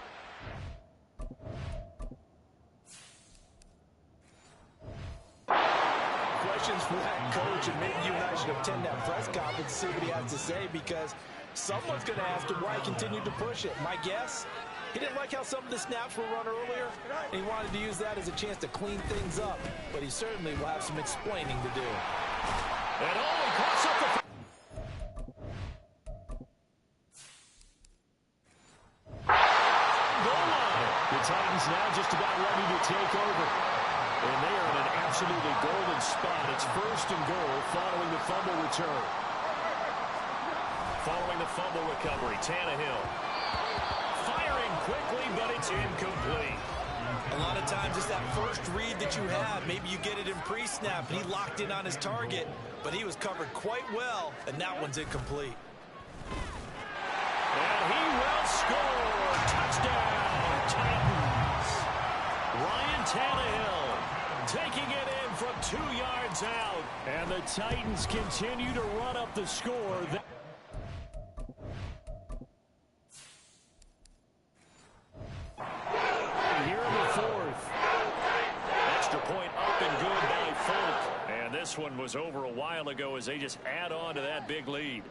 Questions for that coach, and maybe you and I should attend that press conference and see what he has to say, because someone's going to ask him why he continued to push it. My guess, he didn't like how some of the snaps were run earlier, and he wanted to use that as a chance to clean things up. But he certainly will have some explaining to do.
And only cuts up the... goal line. The Titans now just about ready to take over. And they are in an absolutely golden spot. It's 1st and goal following the fumble return. Following the fumble recovery, Tannehill firing quickly, but it's incomplete.
A lot of times it's that first read that you have. Maybe you get it in pre-snap, and he locked in on his target, but he was covered quite well, and that one's incomplete.
And he will score. Touchdown, Titans. Ryan Tannehill taking it in from 2 yards out.
And the Titans continue to run up the score. Here in the 4th.
Extra point up and good by Folk. And this one was over a while ago as they just add on to that big lead.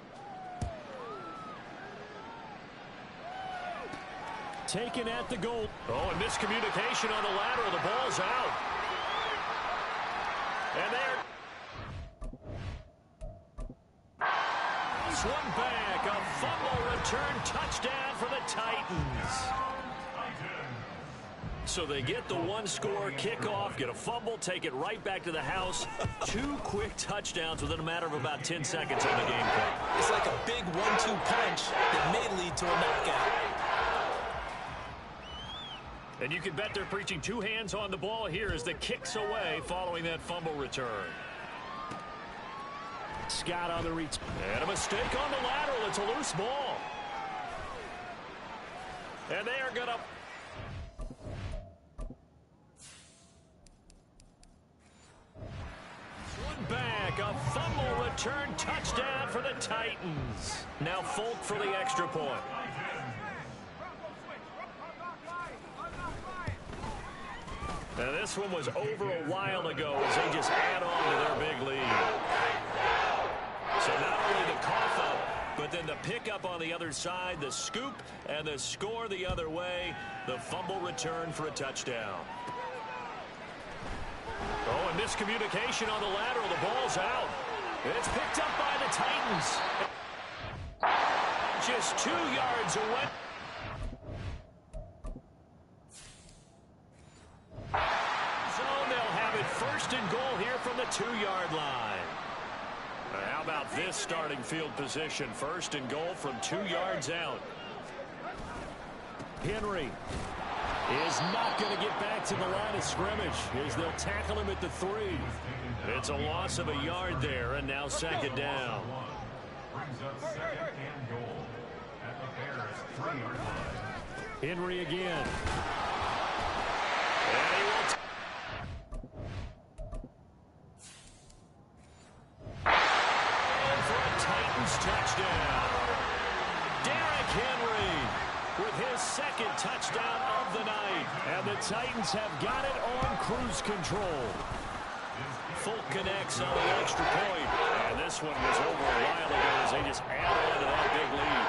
Taken at the goal.
Oh, and miscommunication on the lateral. The ball's out. And there. Swung back. A fumble return touchdown for the Titans. So they get the one-score kickoff, get a fumble, take it right back to the house. 2 quick touchdowns within a matter of about 10 seconds on the game clock.
It's like a big 1-2 punch that may lead to a knockout.
And you can bet they're preaching 2 hands on the ball here as the kick's away following that fumble return.
Scott on the reach.
And a mistake on the lateral. It's a loose ball. And they are going to... back, a fumble return touchdown for the Titans. Now Folk for the extra point. Now this one was over a while ago as they just add on to their big lead. So not only the cough up, but then the pickup on the other side, the scoop, and the score the other way. The fumble return for a touchdown. Oh, and miscommunication on the lateral. The ball's out. It's picked up by the Titans. Just 2 yards away. So they'll have it 1st and goal here from the 2-yard line. How about this starting field position? 1st and goal from 2 yards out.
Henry is not going to get back to the line of scrimmage as they'll tackle him at the 3.
It's a loss of a yard there, and now second down.
Brings up second and goal at the Bears' 3-yard line.
Henry again.
And he will and for a Titans touchdown. Derrick Henry with his second touchdown of the night.
And the Titans have got it on cruise control.
Folk connects on the extra point. And this one was over a while ago as they just add on to that big lead.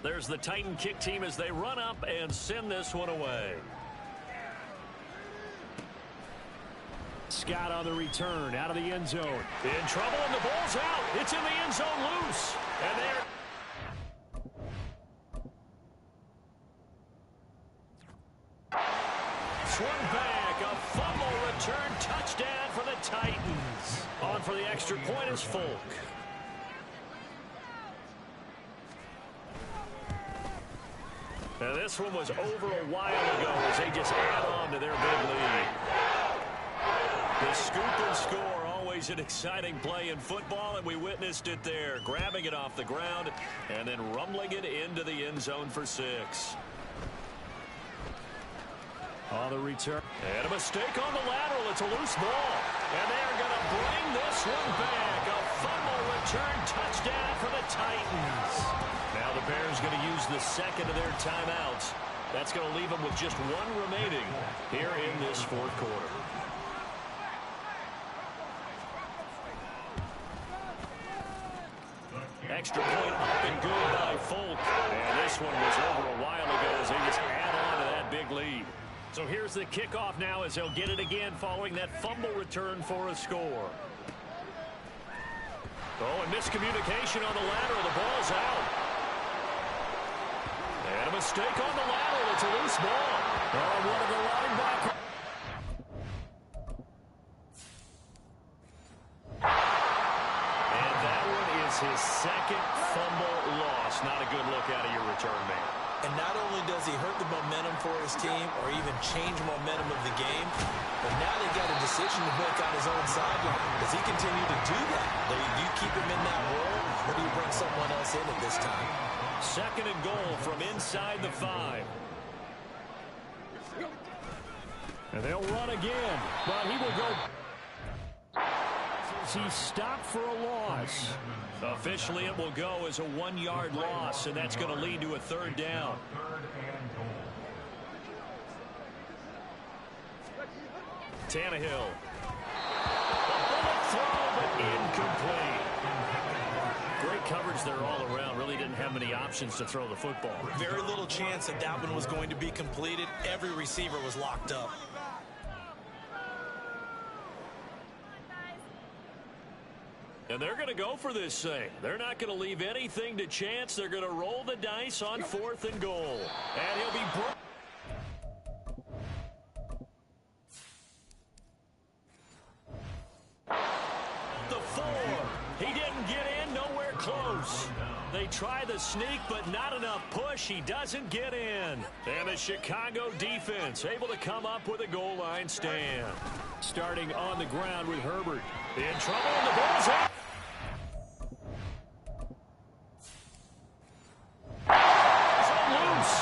There's the Titan kick team as they run up and send this one away.
Scott on the return out of the end zone.
In trouble, and the ball's out. It's in the end zone loose. And there. Swung back, a fumble return touchdown for the Titans. On for the extra point is Folk. Now this one was over a while ago as they just add on to their big lead. The scoop and score, always an exciting play in football, and we witnessed it there. Grabbing it off the ground and then rumbling it into the end zone for 6.
On the return.
And a mistake on the lateral. It's a loose ball. And they're going to bring this one back. A fumble return touchdown for the Titans. Now the Bears going to use the second of their timeouts. That's going to leave them with just one remaining here in this fourth quarter. Extra point up and good by Folk. And this one was over a while ago as they just add on to that big lead. So here's the kickoff now as they'll get it again following that fumble return for a score. Oh, and miscommunication on the lateral. The ball's out. And a mistake on the lateral. It's a loose ball. Oh, one of the linebackers. And that one is his second fumble loss. Not a good look out of your return man.
And not only does he hurt the momentum for his team or even change momentum of the game, but now they've got a decision to make on his own sideline. Does he continue to do that? Do you keep him in that role, or do you bring someone else in at this time?
Second and goal from inside the 5.
And they'll run again, but he will go. He stopped for a loss.
Officially, it will go as a 1-yard loss, and that's going to lead to a third down. Tannehill. A bullet throw, but incomplete. Great coverage there all around. Really didn't have many options to throw the football.
Very little chance that that one was going to be completed. Every receiver was locked up.
And they're going to go for this thing. They're not going to leave anything to chance. They're going to roll the dice on 4th and goal. And he'll be brought. The 4. He didn't get in, nowhere close. They try the sneak, but not enough push. He doesn't get in. And the Chicago defense able to come up with a goal line stand.
Starting on the ground with Herbert.
In trouble, and the ball's out. Loose.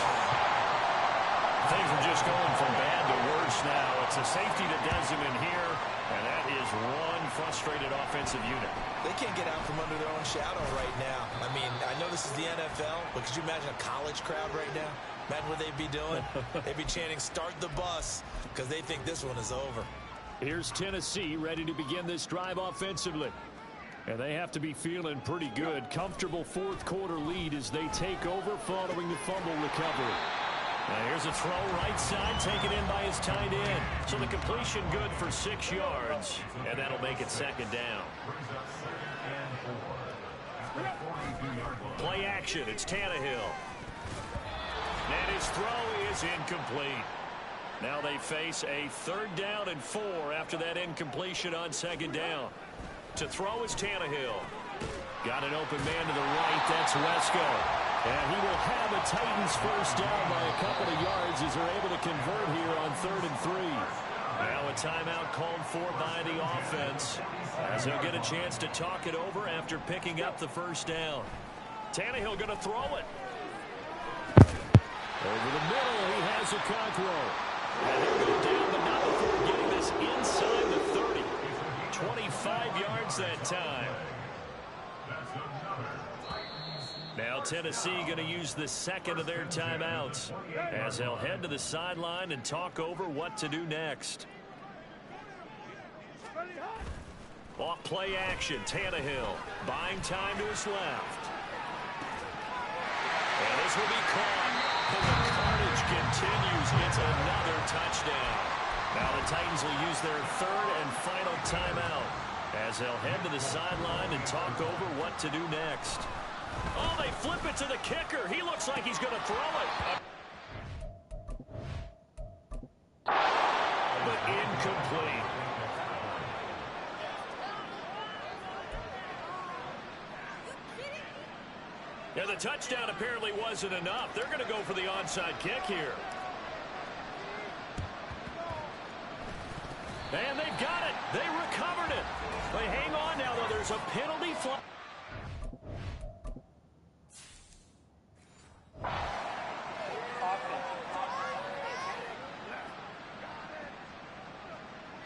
Things are just going from bad to worse now. It's a safety that does him in here, and that is one frustrated offensive unit.
They can't get out from under their own shadow right now. I mean, I know this is the NFL, but could you imagine a college crowd right now? Imagine what they'd be doing. They'd be chanting, "Start the bus," because they think this one is over.
Here's Tennessee ready to begin this drive offensively. And they have to be feeling pretty good. Comfortable fourth quarter lead as they take over following the fumble recovery.
Now here's a throw right side taken in by his tight end. So the completion good for 6 yards. And that'll make it second down. Play action. It's Tannehill. And his throw is incomplete. Now they face a 3rd down and 4 after that incompletion on 2nd down. To throw is Tannehill. Got an open man to the right. That's Wesco.
And he will have a Titans first down by a couple of yards as they're able to convert here on 3rd and 3.
Now a timeout called for by the offense as they'll get a chance to talk it over after picking up the first down. Tannehill going to throw it.
Over the middle, he has a Conqueror. And he'll go down, but not before getting this inside the 30. 25 yards that time. Now Tennessee going to use the second of their timeouts as they'll head to the sideline and talk over what to do next. Off play action, Tannehill buying time to his left. And this will be caught. And the carnage continues. It's another touchdown. Now the Titans will use their third and final timeout as they'll head to the sideline and talk over what to do next. Oh, they flip it to the kicker. He looks like he's going to throw it. But incomplete. Yeah, the touchdown apparently wasn't enough. They're going to go for the onside kick here. And they've got it. They recovered it. They hang on now, though. There's a penalty flag.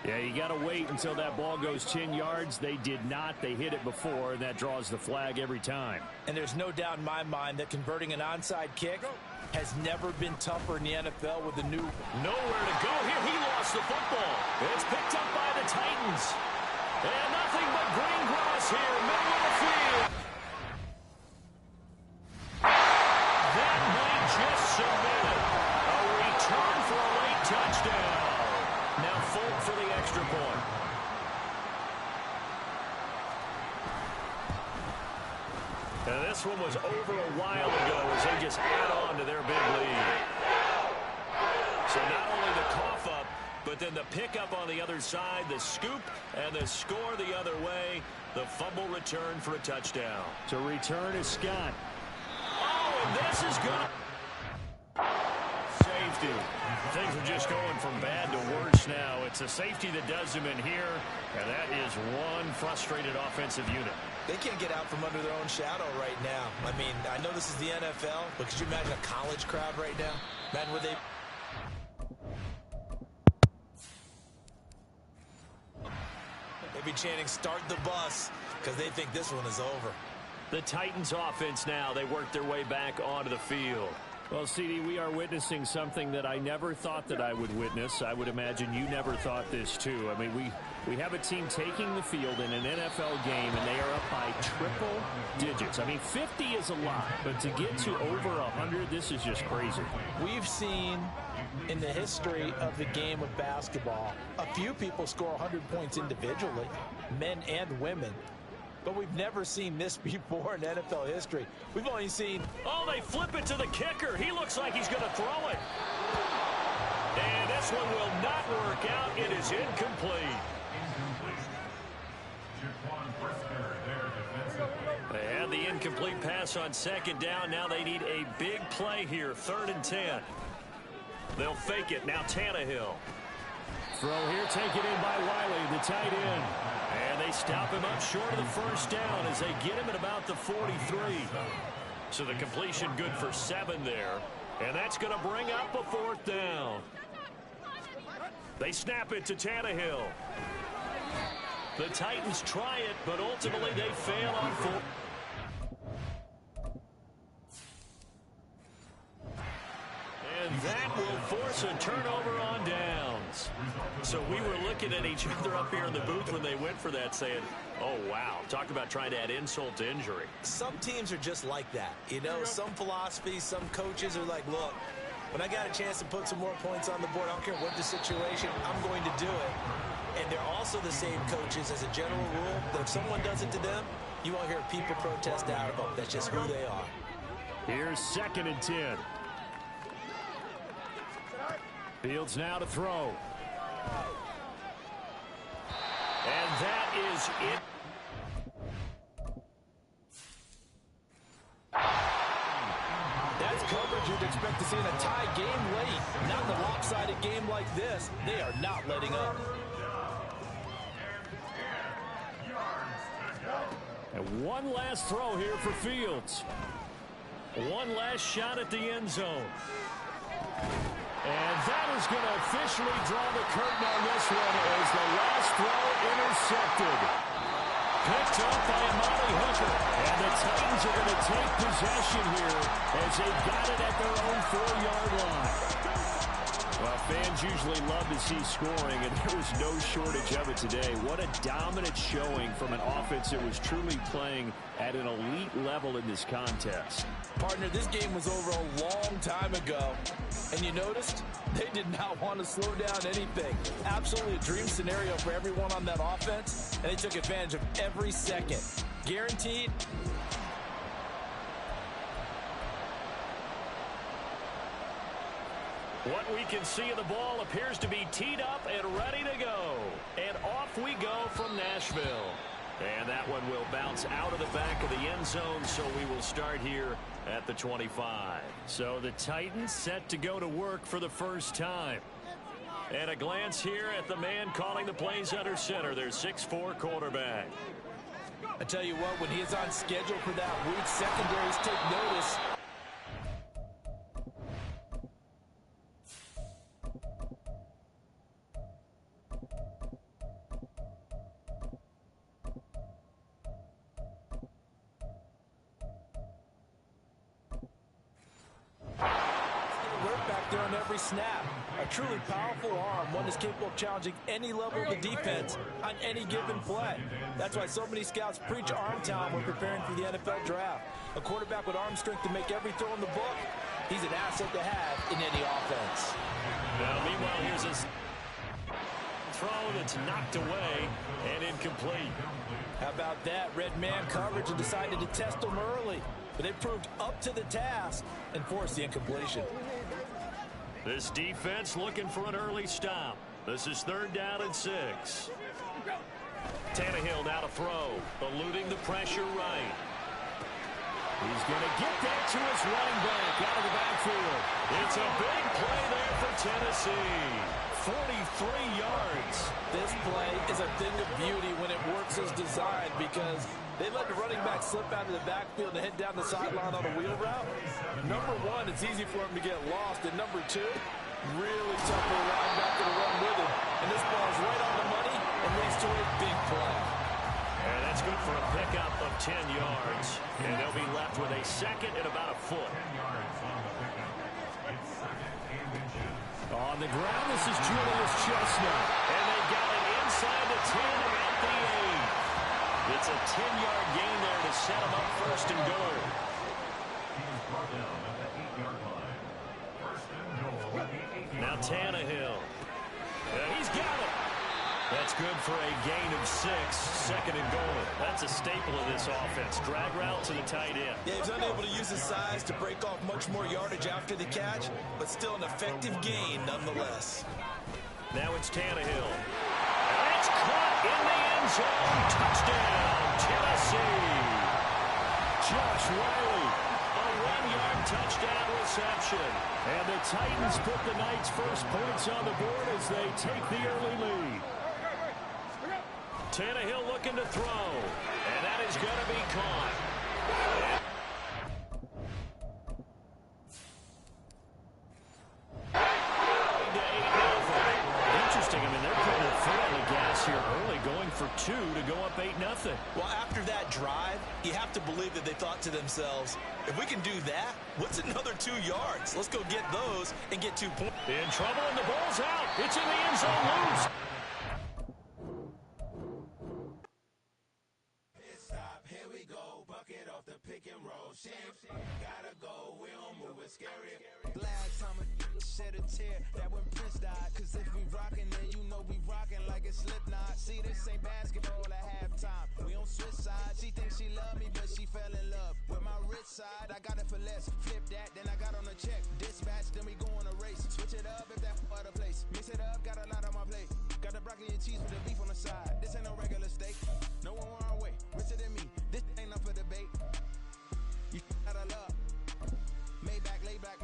Yeah, you got to wait until that ball goes 10 yards. They did not. They hit it before, and that draws the flag every time.
And there's no doubt in my mind that converting an onside kick has never been tougher in the NFL with the new...
Nowhere to go here. He lost the football. It's picked up by the Titans. And nothing but green grass here, middle of the field. That might just submit it. A return for a late touchdown. Now Folk for the extra point. And this one was over a while ago as they just add on to their big lead. So not only the cough up, but then the pickup on the other side, the scoop, and the score the other way. The fumble return for a touchdown. To return is Scott. Oh, and this is good. Safety. Things are just going from bad to worse now. It's a safety that does them in here, and that is one frustrated offensive unit.
They can't get out from under their own shadow right now. I mean, I know this is the NFL, but could you imagine a college crowd right now? Imagine where they'd be chanting, "Start the bus," because they think this one is over.
The Titans offense now, they work their way back onto the field. Well, CD, we are witnessing something that I never thought that I would witness. I would imagine you never thought this, too. I mean, we have a team taking the field in an NFL game, and they are up by triple digits. I mean, 50 is a lot, but to get to over 100, this is just crazy.
We've seen in the history of the game of basketball a few people score 100 points individually, men and women. But we've never seen this before in NFL history. We've only seen...
Oh, they flip it to the kicker. He looks like he's going to throw it. And this one will not work out. It is incomplete. They had the incomplete pass on second down. Now they need a big play here. 3rd and 10. They'll fake it. Now Tannehill. Throw here taken in by Wiley, the tight end. And they stop him up short of the first down as they get him at about the 43. So the completion good for 7 there. And that's going to bring up a 4th down. They snap it to Tannehill. The Titans try it, but ultimately they fail on 4th. And that will force a turnover on downs. So we were looking at each other up here in the booth when they went for that saying, oh, wow, talk about trying to add insult to injury.
Some teams are just like that. You know, some philosophies, some coaches are like, look, when I got a chance to put some more points on the board, I don't care what the situation, I'm going to do it. And they're also the same coaches as a general rule that if someone does it to them, you won't hear people protest out of them. That's just who they are.
Here's 2nd and 10. Fields now to throw. And that is it.
coverage you'd expect to see in a tie game late. Not in a lopsided game like this. They are not letting up.
And one last throw here for Fields. One last shot at the end zone. And that is going to officially draw the curtain on this one as the last throw intercepted. Picked up by Amari Hooker. And the Titans are going to take possession here as they got it at their own 4-yard line. Well, fans usually love to see scoring, and there was no shortage of it today. What a dominant showing from an offense that was truly playing at an elite level in this contest.
Partner, this game was over a long time ago. And you noticed? They did not want to slow down anything. Absolutely a dream scenario for everyone on that offense, and they took advantage of every second. Guaranteed.
What we can see of the ball appears to be teed up and ready to go. And off we go from Nashville. And that one will bounce out of the back of the end zone, so we will start here at the 25.
So the Titans set to go to work for the first time.
And a glance here at the man calling the plays under center, their 6'4" quarterback.
I tell you what, when he is on schedule for that week, secondaries take notice. Snap. A truly powerful arm, one that's capable of challenging any level of the defense on any given play. That's why so many scouts preach arm talent when preparing for the NFL draft. A quarterback with arm strength to make every throw in the book, he's an asset to have in any offense.
Now, meanwhile, here's a throw that's knocked away and incomplete.
How about that? Red man coverage and decided to test them early. But they proved up to the task and forced the incompletion.
This defense looking for an early stop. This is 3rd down and 6. Tannehill now to throw, eluding the pressure right.
He's going to get that to his running back out of the backfield.
It's a big play there for Tennessee. 43 yards.
This play is a thing of beauty when it works as designed because they let the running back slip out of the backfield and head down the sideline on a wheel route. Number one, it's easy for him to get lost. And number two, really tough for a linebacker to run with him. And this ball is right on the money and leads to a big play.
And that's good for a pickup of 10 yards. And they'll be left with a second and about a foot.
On the ground, this is Julius Chestnut.
And they got it inside the 10 at the 8. It's a 10-yard gain there to set them up 1st and goal. Now Tannehill. He's got it. That's good for a gain of 6, 2nd and goal. That's a staple of this offense. Drag route to the tight end.
Yeah, he's unable to use his size to break off much more yardage after the catch, but still an effective gain nonetheless.
Now it's Tannehill. That's caught in the end zone. Touchdown, Tennessee.
Josh Riley.
A 1-yard touchdown reception.
And the Titans put the Knights' first points on the board as they take the early lead.
Tannehill looking to throw. And that is going to be caught. Interesting. I mean, they're putting their foot on the gas here early, going for 2 to go up 8-0.
Well, after that drive, you have to believe that they thought to themselves, if we can do that, what's another 2 yards? Let's go get those and get 2 points.
In trouble, and the ball's out. It's in the end zone loose.
Here we go, bucket off the pick and roll. Gotta go, we don't move it scary. Last time shed a tear, that when Prince died. Cause if we rockin', then you know we rockin' like a Slipknot. See, this ain't basketball at halftime. We on switch sides. She thinks she love me, but she fell in love with my rich side. I got it for less. Flip that, then I got on a check. Dispatch, then we go on a race. Switch it up if that other place. Mix it up, got a lot on my plate. Got the broccoli and cheese with the beef on the side. This ain't no regular steak. No one on our way. Richer than me. This ain't up for debate. You out of love. Maybach, laid back.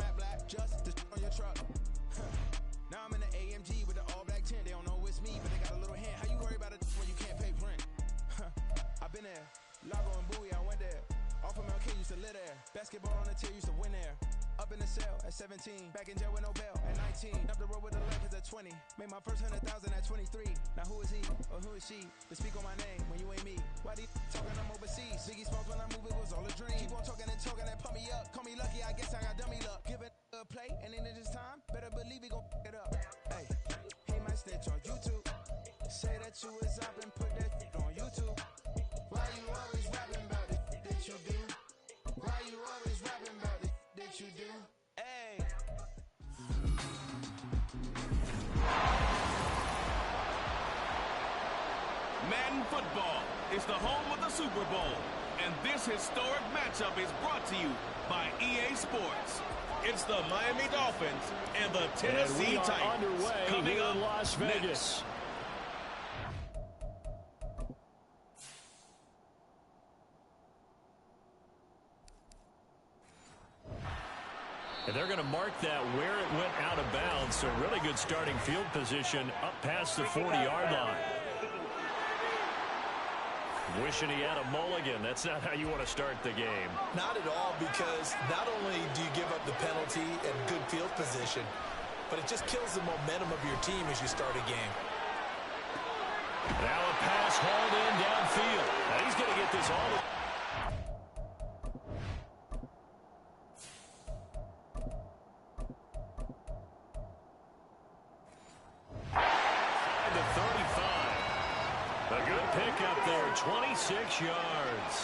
been there. Lago and Bowie, I went there. Off of Mount King, used to live there. Basketball on the tier, used to win there. Up in the cell at 17. Back in jail with no bail at 19. Up the road with the Lakers at 20. Made my first 100,000 at 23. Now who is he or who is she to speak on my name when you ain't me? Why do you talking I'm overseas? Biggie Smalls when I move, it was all a dream. Keep on talking and pump me up. Call me lucky, I guess I got dummy luck. Give it a play and then this time, better believe he gon' it up. Hey, he might snitch on YouTube. Say that you was up and put that on YouTube. Why you always rapping about it that you do? Why you always rapping about it that you do? Hey.
Madden Football is the home of the Super Bowl, and this historic matchup is brought to you by EA Sports. It's the Miami Dolphins and the Tennessee Titans
underway
coming
here
up
in Las Vegas. And they're going to mark that where it went out of bounds. So really good starting field position up past the 40-yard line. Wishing he had a mulligan. That's not how you want to start the game.
Not at all, because not only do you give up the penalty and good field position, but it just kills the momentum of your team as you start a game.
Now a pass hauled in downfield. Now he's going to get this all. The 35. A good pickup there, 26 yards.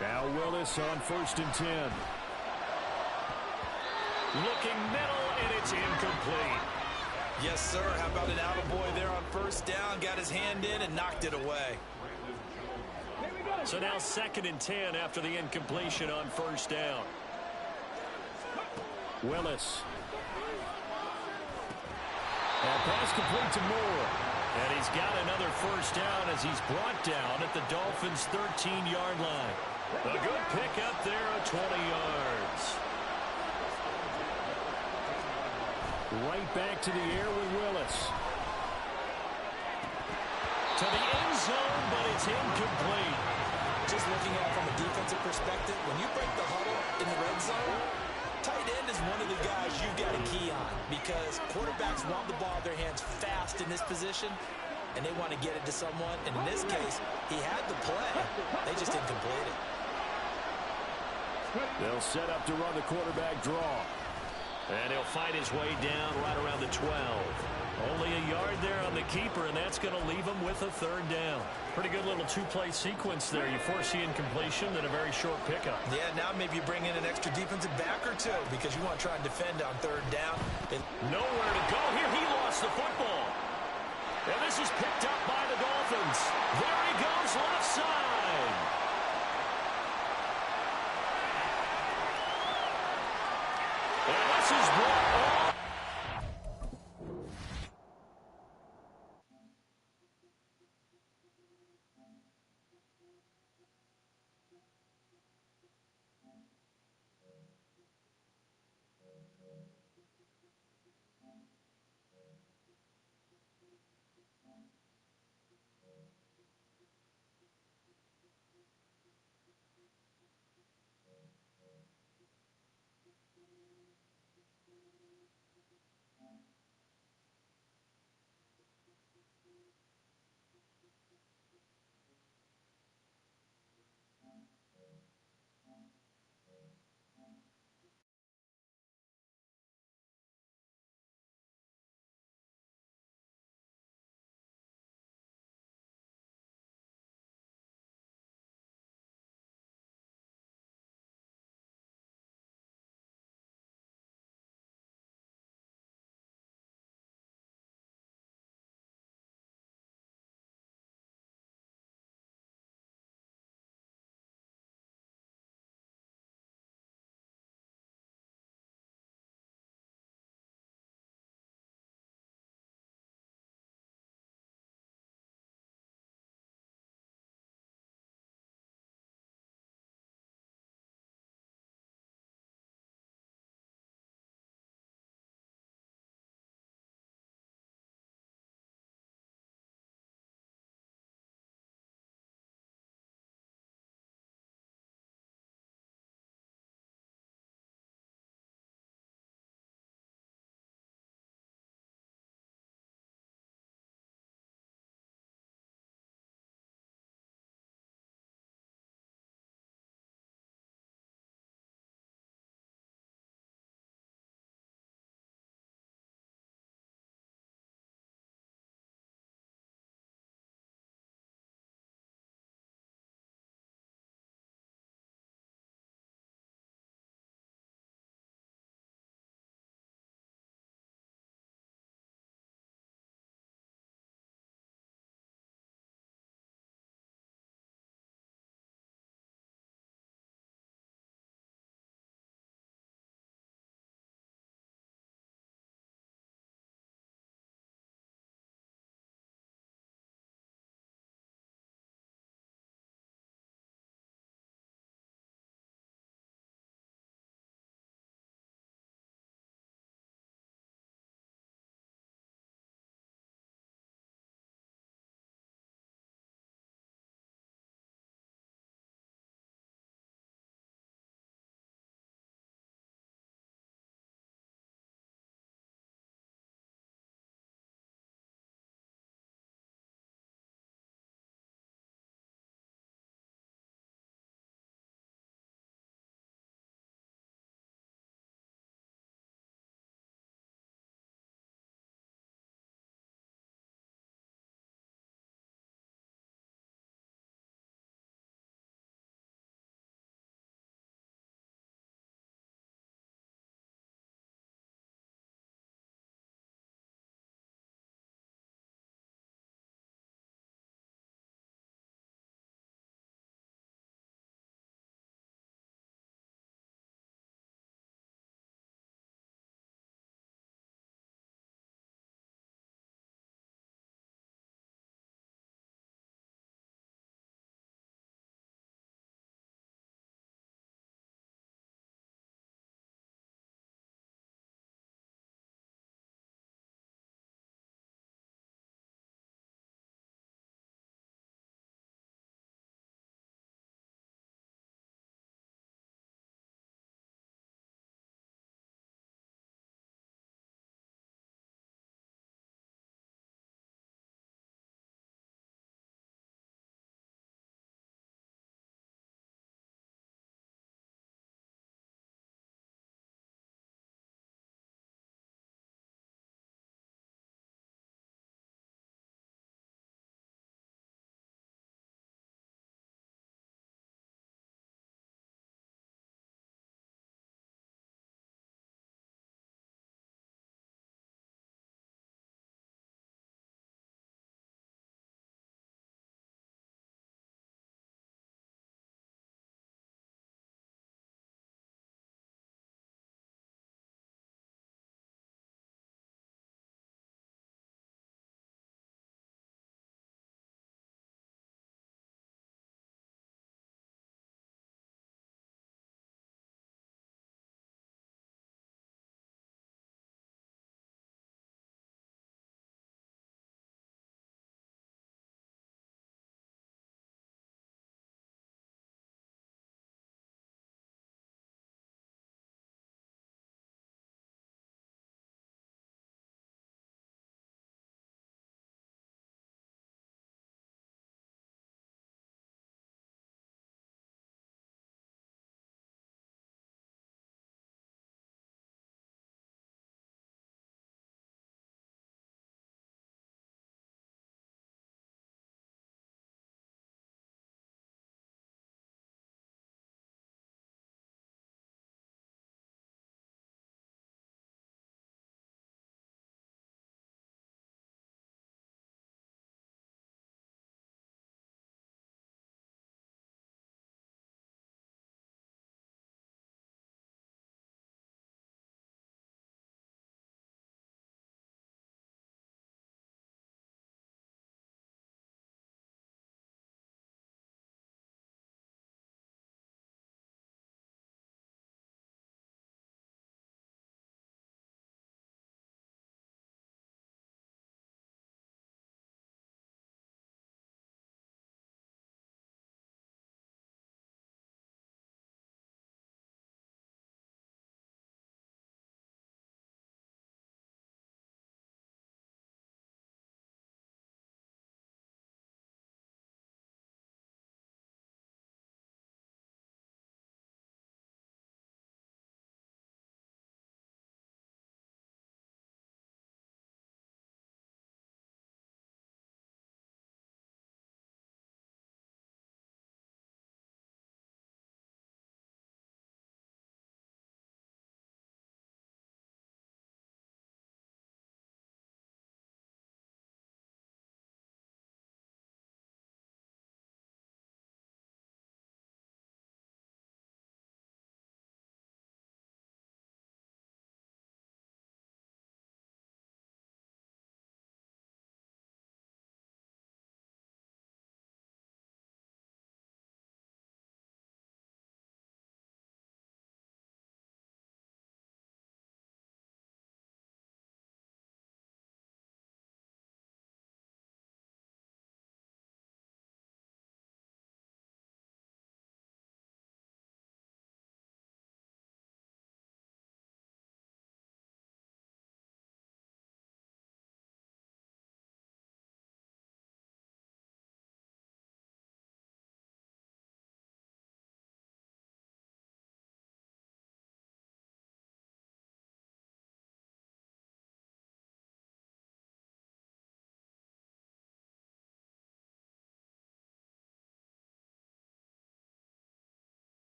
Now Willis on 1st and 10. Looking middle, and it's incomplete.
Yes, sir. How about an attaboy there on 1st down? Got his hand in and knocked it away.
So now 2nd and 10 after the incompletion on 1st down. Willis. And pass complete to Moore. And he's got another 1st down as he's brought down at the Dolphins' 13-yard line. A good pickup there at 20 yards. Right back to the air with Willis. To the end zone, but it's incomplete.
Just looking at it from a defensive perspective, when you break the huddle in the red zone, tight end is one of the guys you've got to key on, because quarterbacks want the ball in their hands fast in this position, and they want to get it to someone. And in this case, he had the play. They just didn't complete it.
They'll set up to run the quarterback draw. And he'll fight his way down right around the 12. Only a yard there on the keeper, and that's going to leave him with a 3rd down. Pretty good little 2-play sequence there. You force the incompletion, then a very short pickup.
Yeah, now maybe you bring in an extra defensive back or two, because you want to try and defend on 3rd down.
Nowhere to go here. He lost the football. And this is picked up by the Dolphins. There he goes, left side. And this is brought